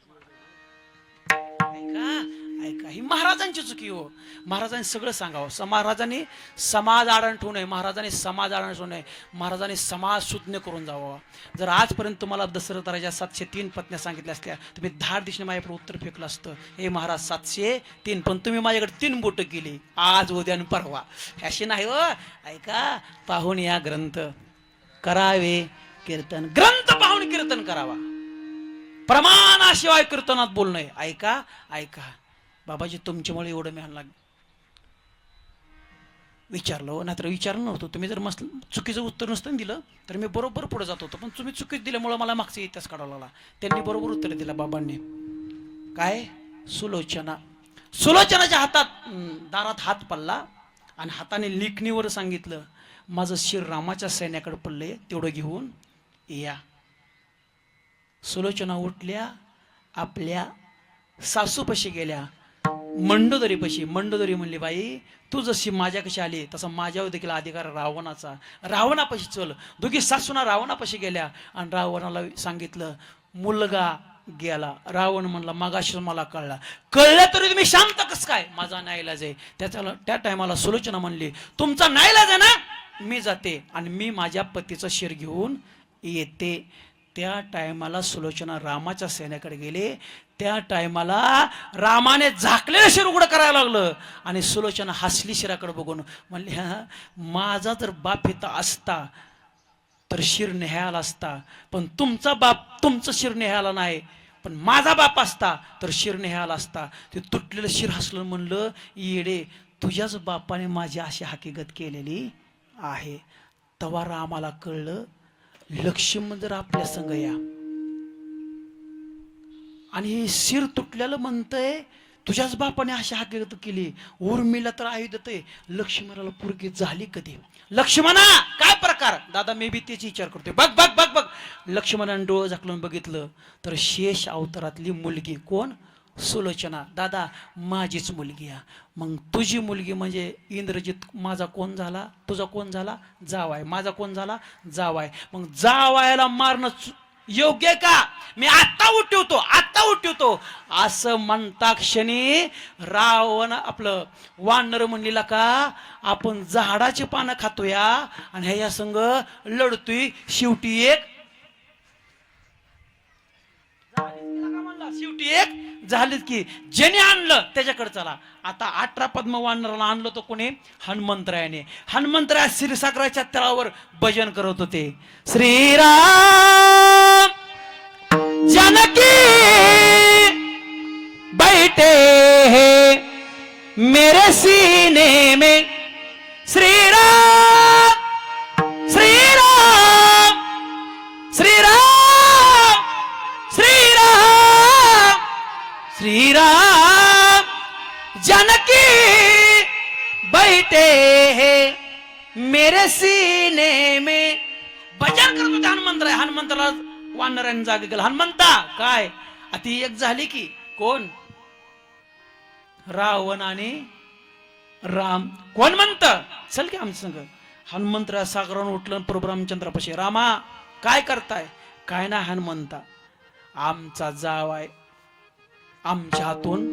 ऐका ऐका, ही महाराजांची चुकी हो. महाराजांनी सगळं सांगावं. महाराजांनी समाज आडण ठेवू नये, महाराजांनी समाज आडण ठेवू नये, महाराजांनी समाज सुज्ञ करून जावा. जर आजपर्यंत तुम्हाला दशरथ राजा 703 पत्न्या सांगितल्या असत्या तुम्ही 10 दिवशी माझ्याकडे उत्तर फेकलं असतं, हे महाराज 703, पण तुम्ही माझ्याकडे 3 बोटं केली, आज उद्या आणि परवा. अशी नाही हो. ऐका, पाहून या ग्रंथ करावे कीर्तन. ग्रंथ पाहून कीर्तन करावा, प्रमाणाशिवाय कीर्तनात बोलू नये. ऐका ऐका बाबाजी, तुमच्यामुळे एवढं मी आणला विचारलं, नाहीतर विचारलं नव्हतं. तुम्ही जर मस्त चुकीचं उत्तर नसतं दिलं तर मी बरोबर पुढे जात होतो, पण तुम्ही चुकीच दिल्यामुळे मला मागचा इतिहास काढावा लागला. त्यांनी बरोबर उत्तर दिलं बाबांनी. काय? सुलोचना. सुलोचनाच्या हातात दारात हात पडला आणि हाताने लेखणीवर सांगितलं, माझं शिर रामाच्या सैन्याकडे पडलंय, तेवढं घेऊन या. सुलोचना उठल्या, आपल्या सासूपाशी गेल्या, मंडोदरीपाशी. मंडोदरी म्हणली, बाई तू जशी माझ्या कशी आली तसा माझ्यावर देखील अधिकार रावणाचा, रावणापाशी चल. दोघी सासूना रावणापाशी गेल्या आणि रावणाला सांगितलं, मुलगा गेला. रावण म्हणला, मगाशी मला कळलं तरी तुम्ही शांत कस काय? माझा नाईलाज आहे. त्या टायमाला सुलोचना म्हणली, तुमचा नाईलाज आहे ना, मी जाते आणि मी माझ्या पतीचं शिर घेऊन येते. त्या टायमाला सुलोचना रामाच्या सैन्याकडे गेले. त्या टायमाला रामाने झाकलेलं शिर उघडं करायला लागलं आणि सुलोचना हसली शिराकडे बघून, म्हणली, हा माझा जर बाप इथं असता तर शिर न्यायला असता, पण तुमचा बाप तुमचं शिर न्यायला नाही, पण माझा बाप असता तर शिर न्यायला असता. ते तुटलेलं शिर हसलं, म्हणलं, येडे तुझ्याच बापाने माझी अशी हकीकत केलेली आहे. तेव्हा रामाला कळलं, लक्ष्मण जर आपल्या संग या आणि हे शिर तुटलेलं म्हणतंय, तुझ्याच बापाने अशी हकीकत केली. उर्मिला तर आई देते, लक्ष्मणाला पोरगी झाली कधी? लक्ष्मणा काय प्रकार? दादा मी बी त्याची विचार करतोय. बघ बघ बघ बघ. लक्ष्मणाने डोळं झाकलून बघितलं तर शेष अवतारातली मुलगी. कोण? सुलोचना. दादा माझीच मुलगी आहे. मग तुझी मुलगी म्हणजे इंद्रजित माझा कोण झाला? तुझा कोण झाला? जावाय. माझा कोण झाला? जावाय. मग जावायला मारणं योग्य का? मी आत्ता उठवतो असं म्हणता क्षणी रावण आपलं वानर म्हणलेला का आपण झाडाची पानं खातोया आणि ह्या संग लढतोय. शेवटी एक झालीच की ज्याने आणलं त्याच्याकडे चला. आता 18 पद्म वानराला आणलं तो कोणी? हनुमंतरायाने. हनुमंतराय क्षीरसागराच्या तळावर भजन करत होते. श्रीराम जानकी बैठे मेरे सीने में श्री राम श्री राम श्री राम श्री राम श्री राम जानकी बैठे हैं मेरे सीने में. भजन करत होते हनुमंतराय. हनुमंतराला वानरांनी जाग केलं. हनुमंता काय अति एक झाली की कोण रावण आणि राम. कोण म्हणत चल की आमच्या संग. हनुमंतराय सागरावरून उठलं प्रभुरामचंद्रापाशी. रामा काय करताय. काय ना हनुमंता आमचा जाव आहे आमच्या हातून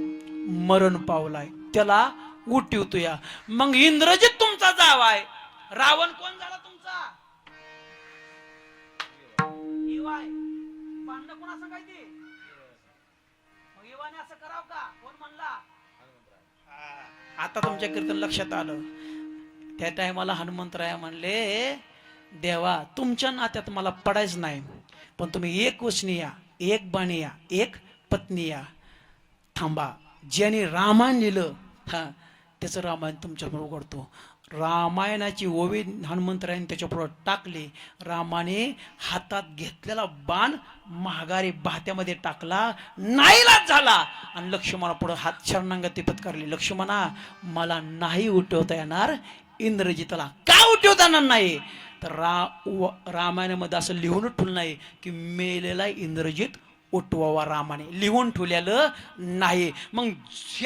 मरण पावलाय त्याला उठवतो या. मग इंद्रजित तुमचा जाव आहे. रावण कोण झाला तुमचा. भांडण कोणा सांगायची. मग इवाने असं करावं का कोण म्हणला. आता तुमच्या कीर्तन लक्षात आलं. त्या टायमाला हनुमंतराय म्हणले देवा तुमच्या नात्यात मला पडायच नाही पण तुम्ही एक वचनी या एक बाणी या एक पत्नी या. थांबा ज्याने रामायण लिहिलं त्याचं रामायण तुमच्यापुढे उघडतो. रामायणाची ओवी हनुमंतरायाने त्याच्यापुढे टाकली. रामाने हातात घेतलेला बाण महागारी भात्यामध्ये टाकला. नाईलाज झाला आणि लक्ष्मणापुढे हात शरणागती पत्कारली. लक्ष्मणा मला नाही उठवता येणार. इंद्रजिताला का उठवता येणार नाही तर रामायणामध्ये असं लिहून ठेवलं नाही की मेलेला इंद्रजित उठवावा. रामाने लिहून ठेवलेलं नाही. मग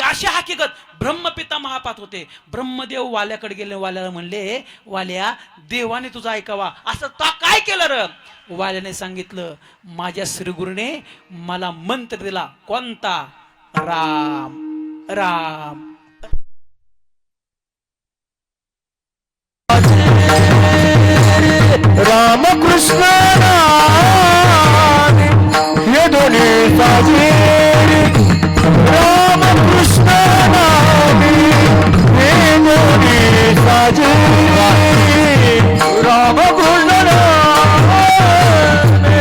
अशी हकीकत ब्रह्मपिता महापात होते. ब्रह्मदेव वाल्याकडे गेले. वाल्याला म्हणले वाल्या देवाने तुझा ऐकावा असं ता काय केलं र. वाल्याने सांगितलं माझ्या श्रीगुरूने मला मंत्र दिला. कोणता राम राम. राम कृष्ण नाम हे दोन्ही साजे. राम कृष्ण नाम हे दोन्ही साजे. राम कृष्ण नाम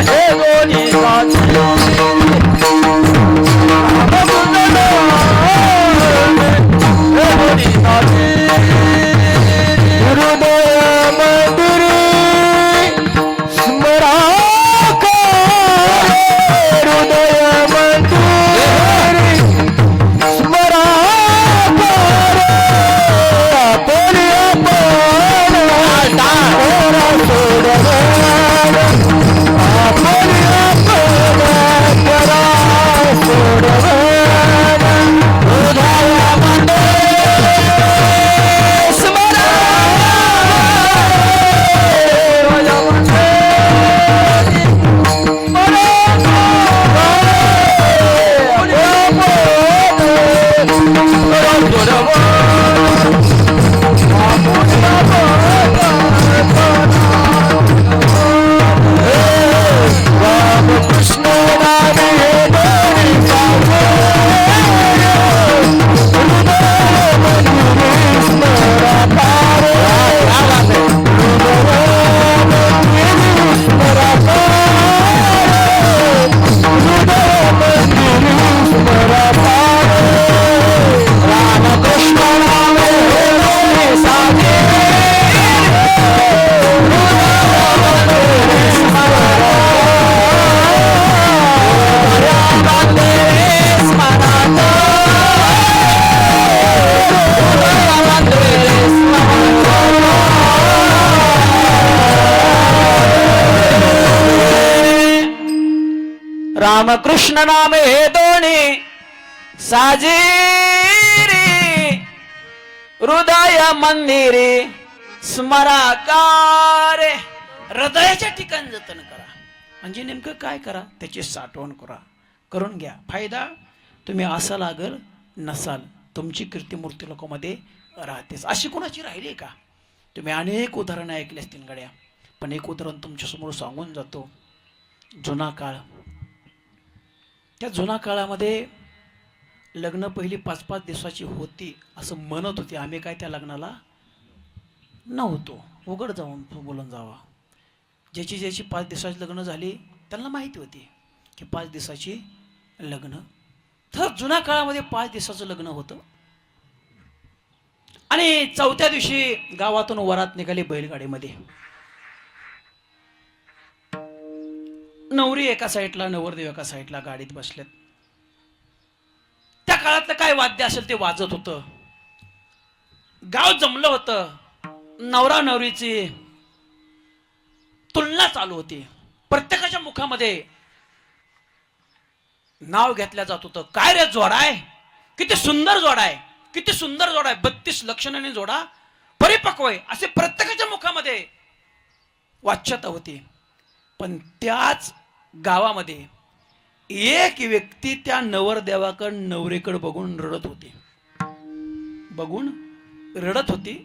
हे दोन्ही साजे. राम कृष्ण नाम हे दोन्ही साजे. हृदय मंदिरी स्मरा हृदय मंदिरी स्मरा आपण रामकृष्ण नाम हे दोन्ही साजिरी हृदय मंदिरी स्मराकारे. हृदयाच्या ठिकाणी जतन करा. म्हणजे नेमकं काय करा त्याची साठवण करून घ्या. फायदा तुम्ही असा लागल नसाल तुमची कीर्तिमूर्ती लोकांमध्ये राहतेच. अशी कोणाची राहिली का. तुम्ही अनेक उदाहरणं ऐकली असतील गड्या पण एक उदाहरण तुमच्यासमोर सांगून जातो. जुना काळ. त्या जुना काळामध्ये लग्न पहिली 5-5 दिवसाची होती असं म्हणत होती. आम्ही काय त्या लग्नाला नव्हतो. उघड जाऊन बोलून जावा. ज्याची 5 दिवसाची लग्न झाली त्यांना माहिती होती की 5 दिवसाची लग्न. तर जुन्या काळामध्ये 5 दिवसाचं लग्न होतं. आणि चौथ्या दिवशी गावातून वरात निघाली बैलगाडीमध्ये. नवरी एका साईडला, नवरदेव एका साईडला गाडीत बसलेत. त्या काळातलं काय वाद्य असेल ते वाजत होतं. गाव जमलं होतं. नवरा नवरीची तुलना चालू होती. प्रत्येकाच्या मुखामध्ये नाव घेतल्या जात होतं. काय रे जोडा आहे, किती सुंदर जोडा आहे, किती सुंदर जोडा आहे, 32 लक्षणाने जोडा परिपक्व आहे, असे प्रत्येकाच्या मुखामध्ये वाच्यता होती. पण त्याच गावामध्ये एक व्यक्ती त्या नवरदेवाकडे नवरीकडे बघून रडत होती. बघून रडत होती.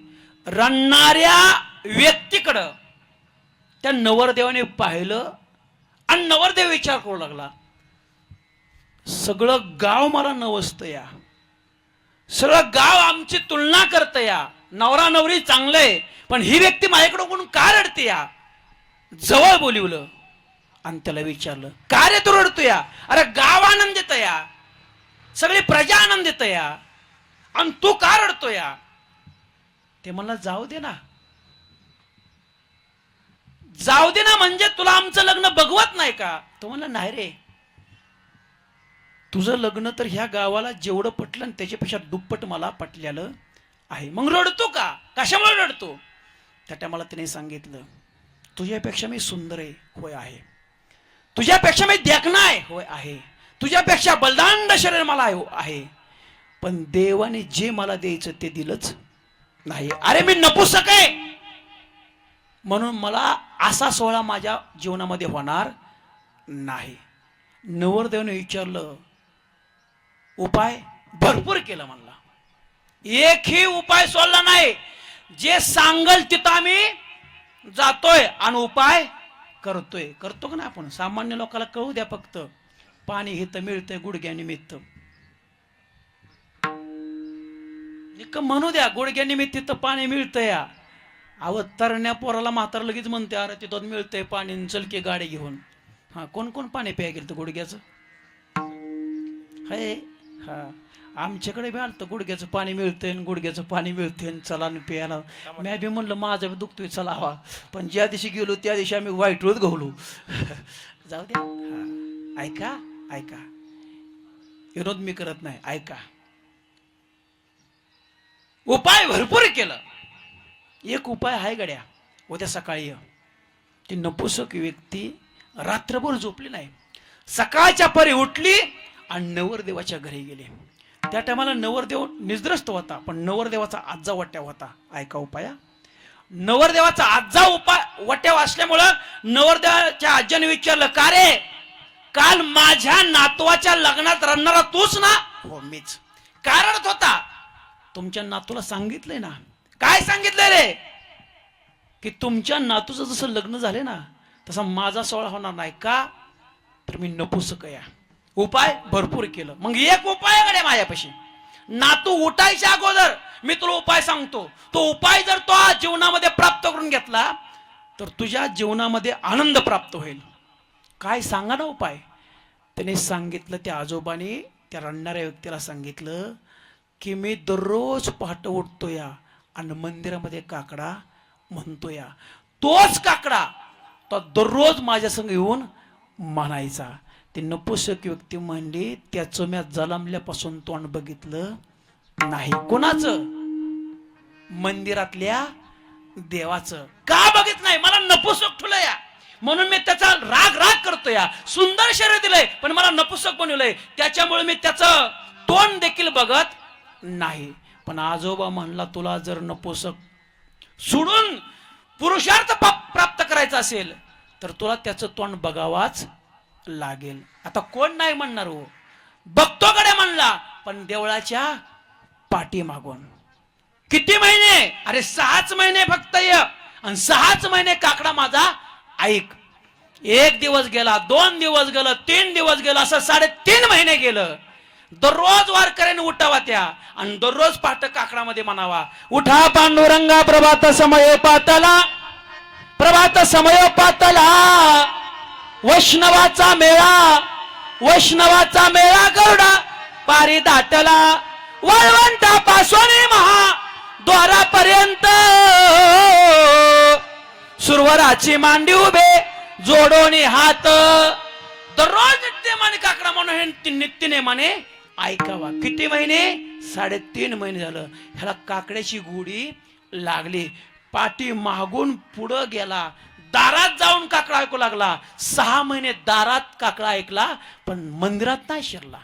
रडणाऱ्या व्यक्तीकडं त्या नवरदेवाने पाहिलं आणि नवरदेव विचार करू लागला, सगळं गाव मला नवसतं या, सगळं गाव आमची तुलना करतं या, नवरा नवरी चांगलंय, पण ही व्यक्ती माझ्याकडे बघून का रडते या. जवळ बोलिवलं आणि त्याला विचारलं, का रे तू रडतो या. अरे गाव आनंदित या, सगळी प्रजा आनंदित या, आणि तू का रडतो या. ते मला जाऊ दे ना, जाऊ दे ना, म्हणजे तुला आमचं लग्न बघवत नाही का. तो म्हणला, नाही रे, तुझं लग्न तर ह्या गावाला जेवढं पटलं त्याच्यापेक्षा दुप्पट मला पटलेलं आहे. मग रडतो का, कशामुळे रडतो. त्या टायमाला त्याने सांगितलं, तुझ्यापेक्षा मी सुंदर आहे, होय आहे, तुझ्यापेक्षा मी देखणा आहे, होय आहे, तुझ्यापेक्षा बलदांड शरीर मला आहे, पण देवाने जे मला द्यायचं ते दिलंच नाही. अरे मी नपुसक आहे, म्हणून मला असा सोहळा माझ्या जीवनामध्ये होणार नाही. नवरदेवाने विचारलं, उपाय भरपूर केला म्हणला, एकही उपाय सोडला नाही. जे सांगल तिथं आम्ही जातोय आणि उपाय करतोय. करतो का ना आपण, सामान्य लोकांना कळू द्या फक्त, पाणी हित मिळतंय गुडघ्यानिमित्त, म्हणू द्या गुडघ्यानिमित्त तिथं पाणी मिळतंय या. अव तरण्या पोराला म्हातारा लगेच म्हणते, अरे तिथं मिळतंय पाणी, चल की गाडी घेऊन. हा, कोण कोण पाणी प्याय गेलं तर गुडघ्याचं हाय. हा, आमच्याकडे बी आलं तर गुडघ्याचं पाणी मिळतंय, गुडघ्याचं पाणी मिळतंय, चला प्यायला. मी बी म्हणलं माझं बी दुखतोय चला हवा, पण ज्या दिवशी गेलो त्या दिवशी आम्ही वाईटच घावलो. जाऊ द्या. ऐका ऐका, विरोध मी करत नाही, ऐका. उपाय भरपूर केलं. एक उपाय आहे गड्या, उद्या सकाळी ती नपुसक व्यक्ती रात्रभर झोपली नाही. सकाळच्या परी उठली आणि नवरदेवाच्या घरी गेली. त्या टायमाला नवरदेव निद्रस्त होता, पण नवरदेवाचा आज्जा वाट्यावर होता. ऐका उपाया, नवरदेवाचा आज्जा वाट्यावर असल्यामुळं नवरदेवाच्या आज्याने विचारलं, का रे काल माझ्या नातवाच्या लग्नात रडणारा तूच ना. हो मीच. का रडत होता. तुमच्या नातूला सांगितलंय ना. काय सांगितलंय रे, की तुमच्या नातूचं जसं लग्न झाले ना तसा माझा सोहळा होणार नाही का, तर मी नपुसक या. उपाय भरपूर केलं. मग एक उपाय कडे माझ्यापाशी, नातू उठायच्या अगोदर मी तुला उपाय सांगतो. तो उपाय जर तो जीवनामध्ये प्राप्त करून घेतला तर तुझ्या जीवनामध्ये आनंद प्राप्त होईल. काय सांगा ना उपाय. त्याने सांगितलं, त्या आजोबाने त्या रडणाऱ्या व्यक्तीला सांगितलं की मी दररोज पहाटे उठतो या आणि मंदिरामध्ये काकडा म्हणतो या. तोच काकडा तो दररोज माझ्या संग येऊन म्हणायचा. ती नपुसक व्यक्ती म्हणली, त्याचं मी जन्मल्यापासून तोंड बघितलं नाही. कोणाचं. मंदिरातल्या देवाचं. का बघित नाही, मला नपुसक ठुलं या, म्हणून मी त्याचा राग राग करतो या. सुंदर शरीर दिलंय पण मला नपुसक बनवलंय, त्याच्यामुळे मी त्याचं तोंड देखील बघत नाही. पण आजोबा म्हणला, तुला जर नपुसक सोडून पुरुषार्थ प्राप्त करायचा असेल तर तुला त्याचं तोंड बघावाच लागेल. आता कोण नाही म्हणणार हो, बघतो कडे म्हणला, पण देवळाच्या पाठी मागून. किती महिने. अरे 6च महिने फक्त ये, आणि 6च महिने काकडा माझा ऐक. 1 दिवस गेला, 2 दिवस गेलं, 3 दिवस गेलं, असं 3.5 महिने गेलं. दररोज वारकऱ्याने उठावा त्या आणि दररोज पाठ काकडामध्ये म्हणावा, उठा पांडुरंगा प्रभात समय पातला, प्रभात समय पातला, वैष्णवाचा मेळा, वैष्णवाचा मेळा गरुडा पारी दाटला, वळवंटा पासोनी महा माची मांडी उभे जोडोनी हात दररोज नित्यनेमाने काकडा म्हणून हे नित्यनेमाने ऐकावा. किती महिने? 3.5 महिने झालं ह्याला काकड्याची गोडी लागली. पाठी मागून पुढं गेला, दारात जाऊन काकडा ऐकू लागला. 6 महिने दारात काकडा ऐकला पण मंदिरात नाही शिरला.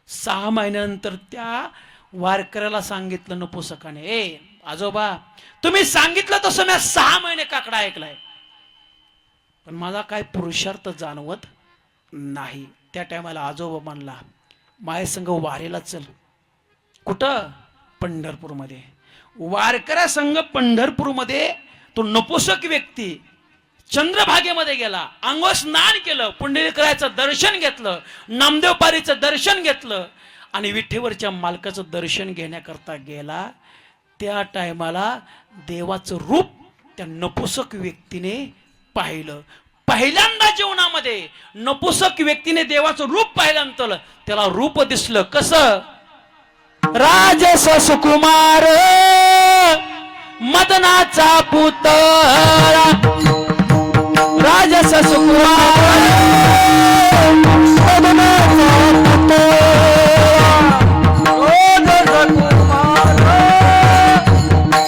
6 महिन्यानंतर त्या वारकऱ्याला सांगितलं नपुसकाने, ए आजोबा तुम्ही सांगितलं तसं मी 6 महिने काकडा ऐकलाय पण माझा काय पुरुषार्थ जाणवत नाही. त्या टायमाला आजोबा म्हणला, माझ्या संग वारीला चल. कुठं? पंढरपूरमध्ये. वारकऱ्या संघ पंढरपूरमध्ये तो नपुसक व्यक्ती चंद्रभागेमध्ये गेला, अंघोळ स्नान केलं, पुंडलिकरायाचं दर्शन घेतलं, नामदेव पारीचं दर्शन घेतलं आणि विठ्ठेवरच्या मालकाचं दर्शन घेण्याकरता गेला. त्या टायमाला देवाचं रूप त्या नपुसक व्यक्तीने पाहिलं. पहिल्यांदा जीवनामध्ये नपुसक व्यक्तीने देवाचं रूप पाहिल्यानंतर त्याला रूप दिसलं. कसं? राजस सुकुमार मदनाचा पुतळा, राजस सुकुमार मदनाचा पुतळा,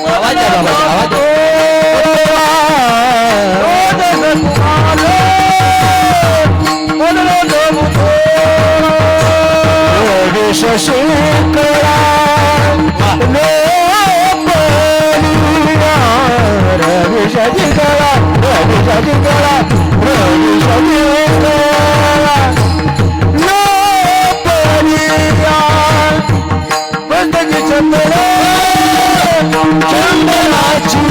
आवाज द्या बाबा, आवाज द्या. शशिकला रवि शशिकला, रवि शशिकला, रवि शशिकला बंदगी चंद्र चंद्राची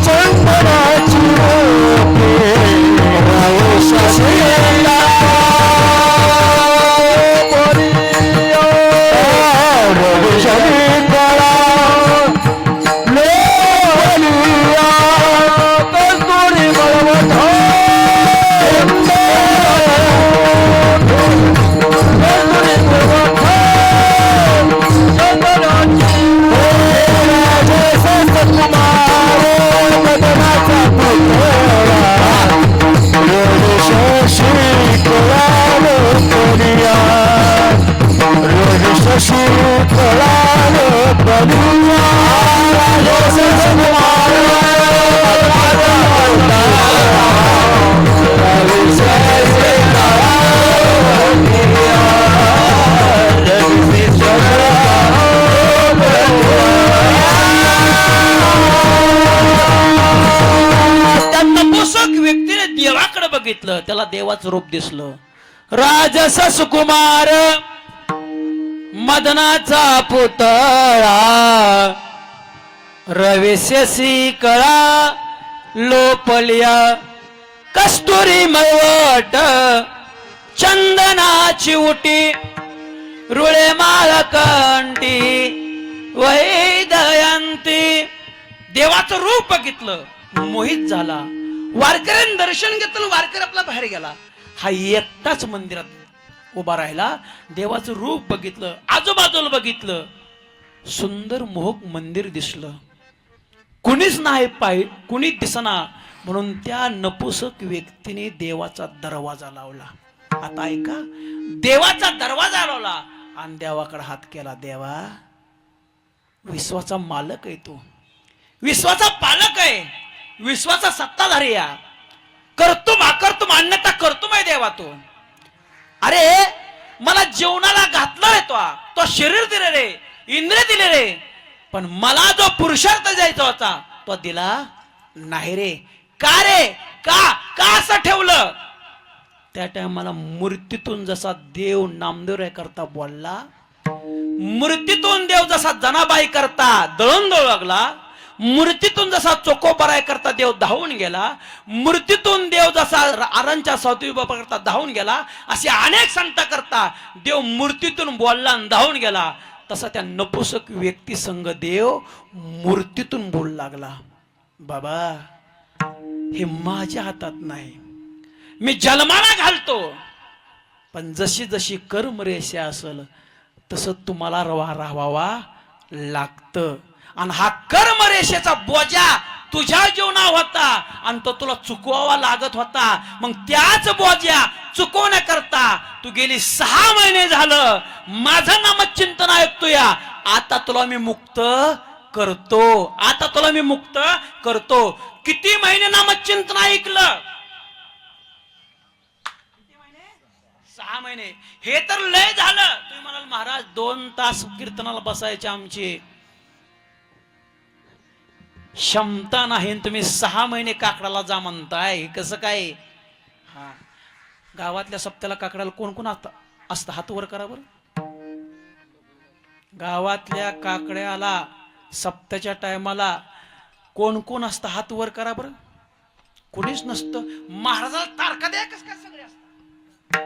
चंद्राची त्याला देवाचं रूप दिसलं. राजस सुकुमार मदनाचा पुतळा, रवी शशिकला लोपलिया, कस्तुरी मळवट चंदनाची उटी, रुळे माळकंठी वैदयंती. देवाचं रूप बघितलं, मोहित झाला. वारकऱ्याने दर्शन घेतलं, वारकरी आपला बाहेर गेला. हा एकटाच मंदिरात उभा राहिला. देवाचं रूप बघितलं, आजूबाजूला बघितलं, सुंदर मोहक मंदिर दिसलं. कुणीच नाही कुणीच दिसना म्हणून त्या नपुसक व्यक्तीने देवाचा दरवाजा लावला. आता ऐका, देवाचा दरवाजा लावला आणि देवाकडे हात केला. देवा, विश्वाचा मालक आहे तू, विश्वाचा पालक आहे, विश्वाचा सत्ताधारी या, करतुम अकर्तुम अन्यथा करतुम आहे देवा तू. अरे मला जेवणाला घातलं रे, तो शरीर दिले रे, इंद्रिय दिले रे, पण मला जो पुरुषार्थ द्यायचा होता तो दिला नाही रे. का रे? का असं ठेवलं? त्या टायमाला मूर्तीतून जसा देव नामदेव करता बोलला, मूर्तीतून देव जसा जनाबाई करता दळण लागला, मूर्तीतून जसा चोकोबराय करता देव धावून गेला, मूर्तीतून देव जसा आरांच्या सावती बाबा करता धावून गेला, असे अनेक संत करता देव मूर्तीतून बोलला आणि धावून गेला. तसा त्या नपुसक व्यक्ती संग देव मूर्तीतून बोलू लागला. बाबा, हे माझ्या हातात नाही, मी जन्माला घालतो, पण जशी जशी कर्मरेषा असेल तसं तुम्हाला राहावा लागतं. आणि हा कर्मरेषेचा बोजा तुझ्या जीवनावर होता आणि तो तुला चुकवावा लागत होता. मग त्याच बोजा चुकवण्याकरता तू गेली 6 महिने झालं माझं नामचिंतन ऐकतोय. आता तुला मी मुक्त करतो. आता तुला मी मुक्त करतो. किती महिने नामचिंतन ऐकलं? 6 महिने. हे तर लय झालं. तुम्ही म्हणाल महाराज 2 तास कीर्तनाला बसायचे आमचे क्षमता नाही, तुम्ही 6 महिने काकडाला जा म्हणताय. कसं काय? हा, गावातल्या सप्त्याला काकडाला कोण कोण असतं? हात वर करा बरं. गावातल्या काकड्याला सप्त्याच्या टायमाला कोण कोण असतं? हात वर करा बरं. कोणीच नसतं. महाराजाला तारखा द्या कस काय सगळे असतात.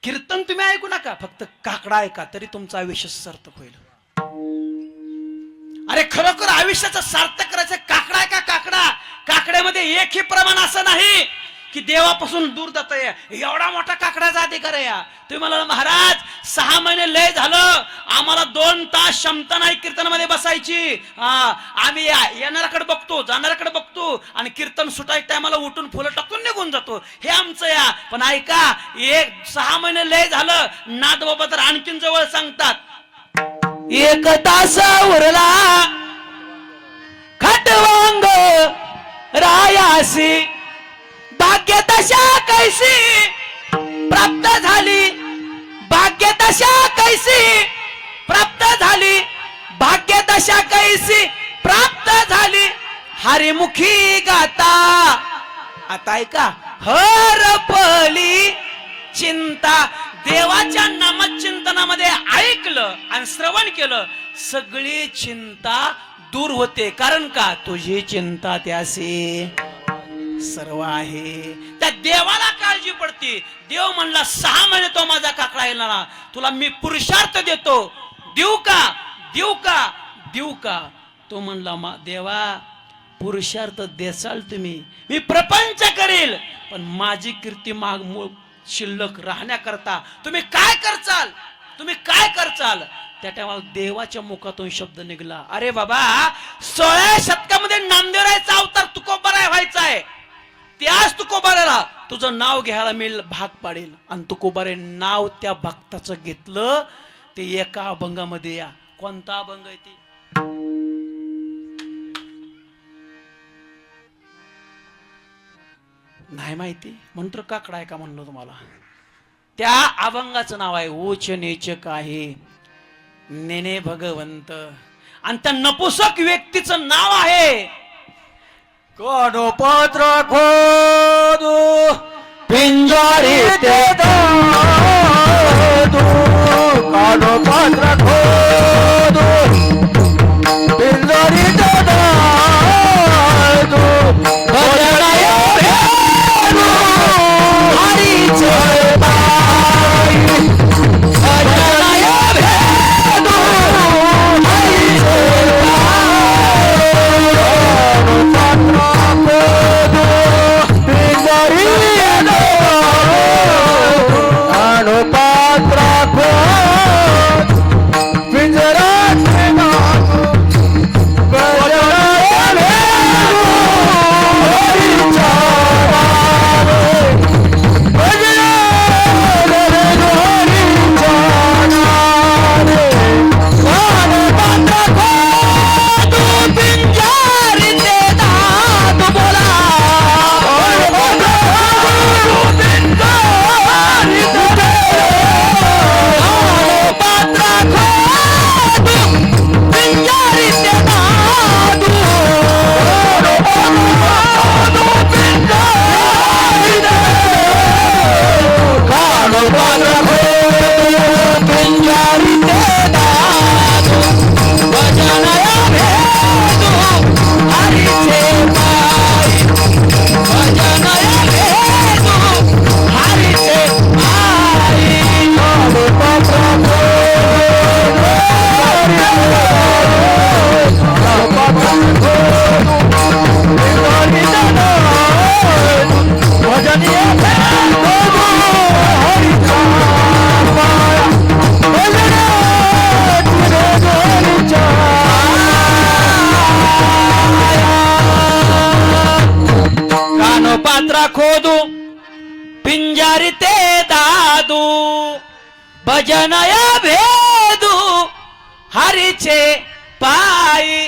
कीर्तन तुम्ही ऐकू नका, फक्त काकडा ऐका तरी तुमचं आयुष्य सार्थक होईल. अरे खरोखर आयुष्याचं सार्थक करायचं काकडा आहे का? काकडा. काकड्यामध्ये एकही प्रमाण असं नाही की देवापासून दूर जात एवढा मोठा काकड्याचा अधिकार आहे. तुम्ही मला महाराज 6 महिने लय झालं आम्हाला 2 तास क्षमता नाही कीर्तनामध्ये बसायची. आम्ही येणाऱ्याकडे बघतो जाणाऱ्याकडे बघतो आणि कीर्तन सुटायच्या टायमाला उठून फुलं टाकून निघून जातो. हे आमचं या. पण ऐका, 6 महिने लय झालं नाद बाबा तर आणखीन जवळ सांगतात. 1 तास उरला खटवांग रायासी भाग्यदशा कैसी प्राप्त झाली. भाग्यदशा कैसी प्राप्त झाली. भाग्यदशा कैसी प्राप्त झाली. हरिमुखी गाता. आता ऐका, हरपली चिंता. देवाच्या नामचिंतनामध्ये ऐकलं आणि श्रवण केलं, सगळी चिंता दूर होते. कारण का? तुझी चिंता त्यासी सर्व आहे. त्या देवाला काळजी पडते. देव म्हणला 6 महिने तो माझा काकडा येणार, तुला मी पुरुषार्थ देतो. देऊ का? देऊ का? देऊ का? तो म्हणला देवा पुरुषार्थ देसाल तुम्ही, मी प्रपंच करेल, पण माझी कीर्ती माग शिल्लक राहण्याकरता तुम्ही काय करचाल? तुम्ही काय करचाल? त्या टायमाला देवाच्या मुखातून शब्द निघला, अरे बाबा 16व्या शतकामध्ये नामदेवरायचा अवतार तुकोबाराय व्हायचा आहे. त्याच तुकोबाराला तुझं नाव घ्यायला मी भाग पाडेल. आणि तुकोबारे नाव त्या भक्ताचं घेतलं. ते एका अभंगामध्ये या. कोणता अभंग आहे ते? नाही माहिती म्हणून तर काकडा आहे का म्हणलो तुम्हाला. त्या अभंगाचं नाव आहे उच नीच काही नेने भगवंत. आणि त्या नपुसक व्यक्तीचं नाव आहे कानोपात्र खोदू पिंजारी ते दादू. कानोपात्र खोदू पिंजारी ते दादू. भजनय भेदू हरीचे बाई. भजनय भेदू हरीचे बाई. साधू भजनया भेदू हरीचे पायी.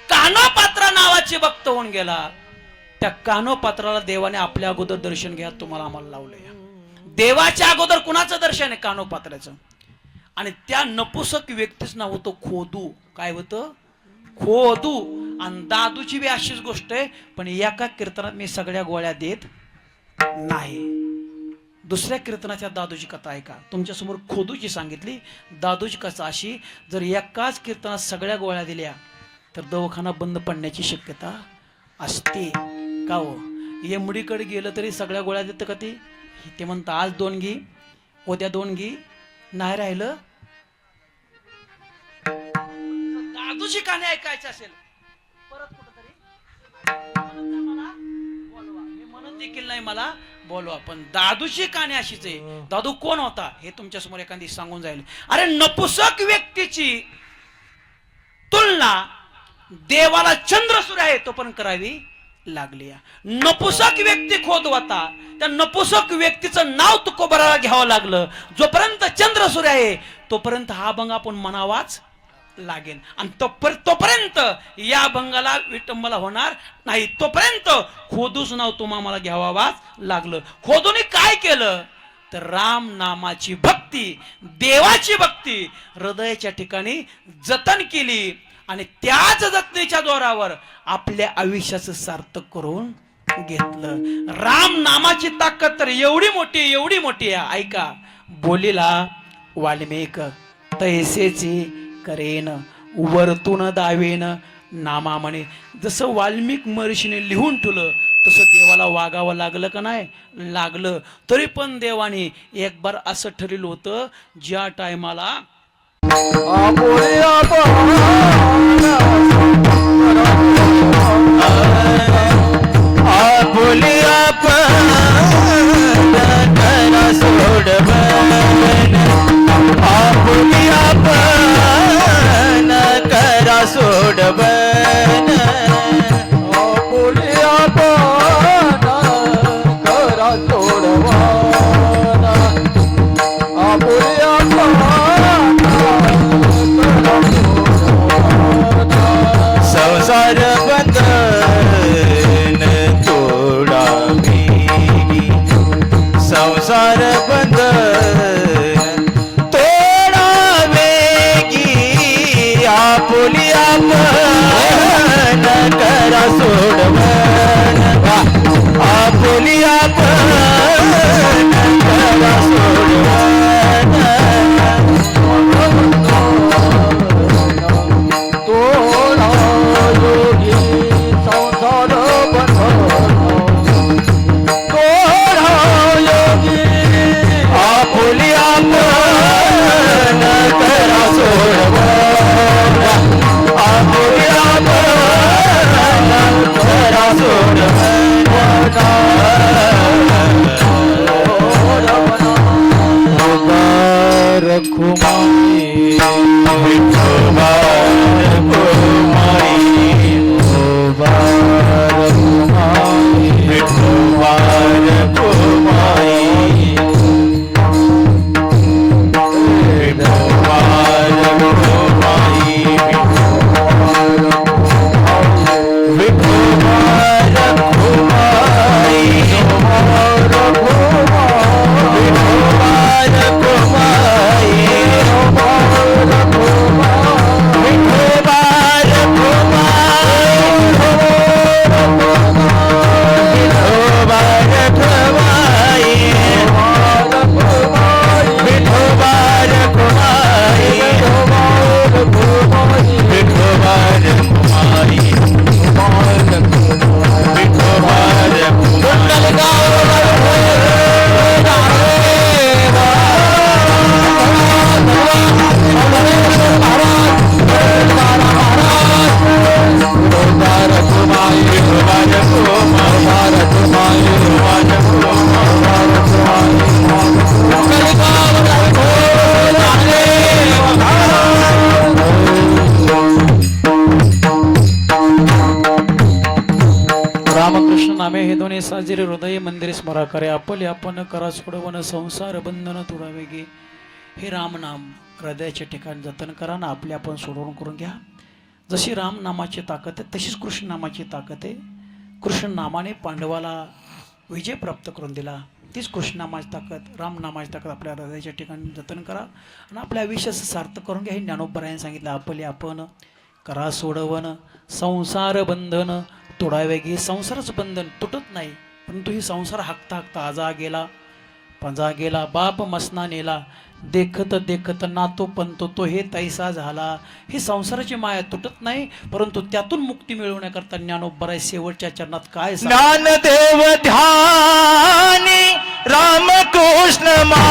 कानोपात्रा नावाचे भक्त होऊन गेला. त्या कानोपात्राला देवाने आपल्या अगोदर दर्शन घ्या तुम्हाला आम्हाला लावलंय. देवाच्या अगोदर कुणाचं दर्शन आहे? कानोपात्राचं. आणि त्या नपुसक व्यक्तीच नाव होतं खोदू. काय होतं? खोदू. आणि दादूची बी अशीच गोष्ट आहे, पण एका कीर्तनात मी सगळ्या गोळ्या देत नाही. दुसऱ्या कीर्तनाच्या दादूची कथा ऐका. तुमच्या समोर खोदूची सांगितली, दादूची कथा अशी, जर एकाच कीर्तनात सगळ्या गोळ्या दिल्या तर दवाखाना बंद पडण्याची शक्यता असते. का हो? एमडीकडे गेलं तरी सगळ्या गोळ्या देतं का ते? ते म्हणतं आज 2 घे, उद्या 2 घे, नाही राहिलं. दादूची कहाणी ऐकायची असेल परत कुठंतरी मला बोलवा. मी म्हणत देखील नाही मला बोलवा. पण दादूची कहाणी अशीच आहे. दादू कोण होता हे तुमच्या समोर एखादी सांगून जाईल. अरे नपुसक व्यक्तीची तुलना देवाला चंद्र सूर्य आहे तो पण करावी लागली. नपुसक व्यक्ती खोद होता. त्या नपुसक व्यक्तीचं नाव तुकोबाराला घ्यावं लागलं. जोपर्यंत चंद्र सूर्य आहे तोपर्यंत हा अभंग आपण म्हणावाच लागेल. आणि तोपर्यंत या अभंगाला विटंबना होणार नाही. तोपर्यंत खोदूच नाव तुम्हाला घ्यावाच लागलं. खोदूने काय केलं तर राम नामाची भक्ती, देवाची भक्ती हृदयाच्या ठिकाणी जतन केली. आणि त्याच जतनेच्या जोरावर आपल्या आयुष्याचं सार्थक करून घेतलं. राम नामाची ताकद तर एवढी मोठी आहे. ऐका. बोलीला वाल्मिक तैसेची करेन वरतून दावेन नामा म्हणे. जसं वाल्मिक महर्षीने लिहून ठेवलं तसं देवाला वागावं लागलं का नाही? लागलं. तरी पण देवाने एक बार असं ठरवलं होतं, ज्या टायमाला पुरंदरी स्मरा करे आपले आपण करा सोडवण संसार बंधन तोडावे गे. हे रामनाम हृदयाच्या ठिकाणी जतन करा ना आपले आपण सोडवून करून घ्या. जशी राम नामाची ताकद आहे तशीच कृष्ण नामाची ताकद आहे. कृष्ण नामाने पांडवाला विजय प्राप्त करून दिला. तीच कृष्ण नामाची ताकद राम नामाची ताकद आपल्या हृदयाच्या ठिकाणी जतन करा आणि आपल्या आयुष्याचं सार्थक करून घ्या. हे ज्ञानोबरायांनी सांगितलं आपले आपण करा सोडवण संसार बंधन तोडावे गे. संसाराचं बंधन तुटत नाही परंतु ही संसार हाकता हाकता आजा गेला पंजा गेला बाप मसना नेला देखत देखत नातो पंतो तो हे तैसा झाला. ही संसाराची माया तुटत नाही परंतु त्यातून मुक्ती मिळवण्याकरता ज्ञानोबराय शेवटच्या चरणात काय ज्ञानदेव ध्यानी रामकृष्ण मा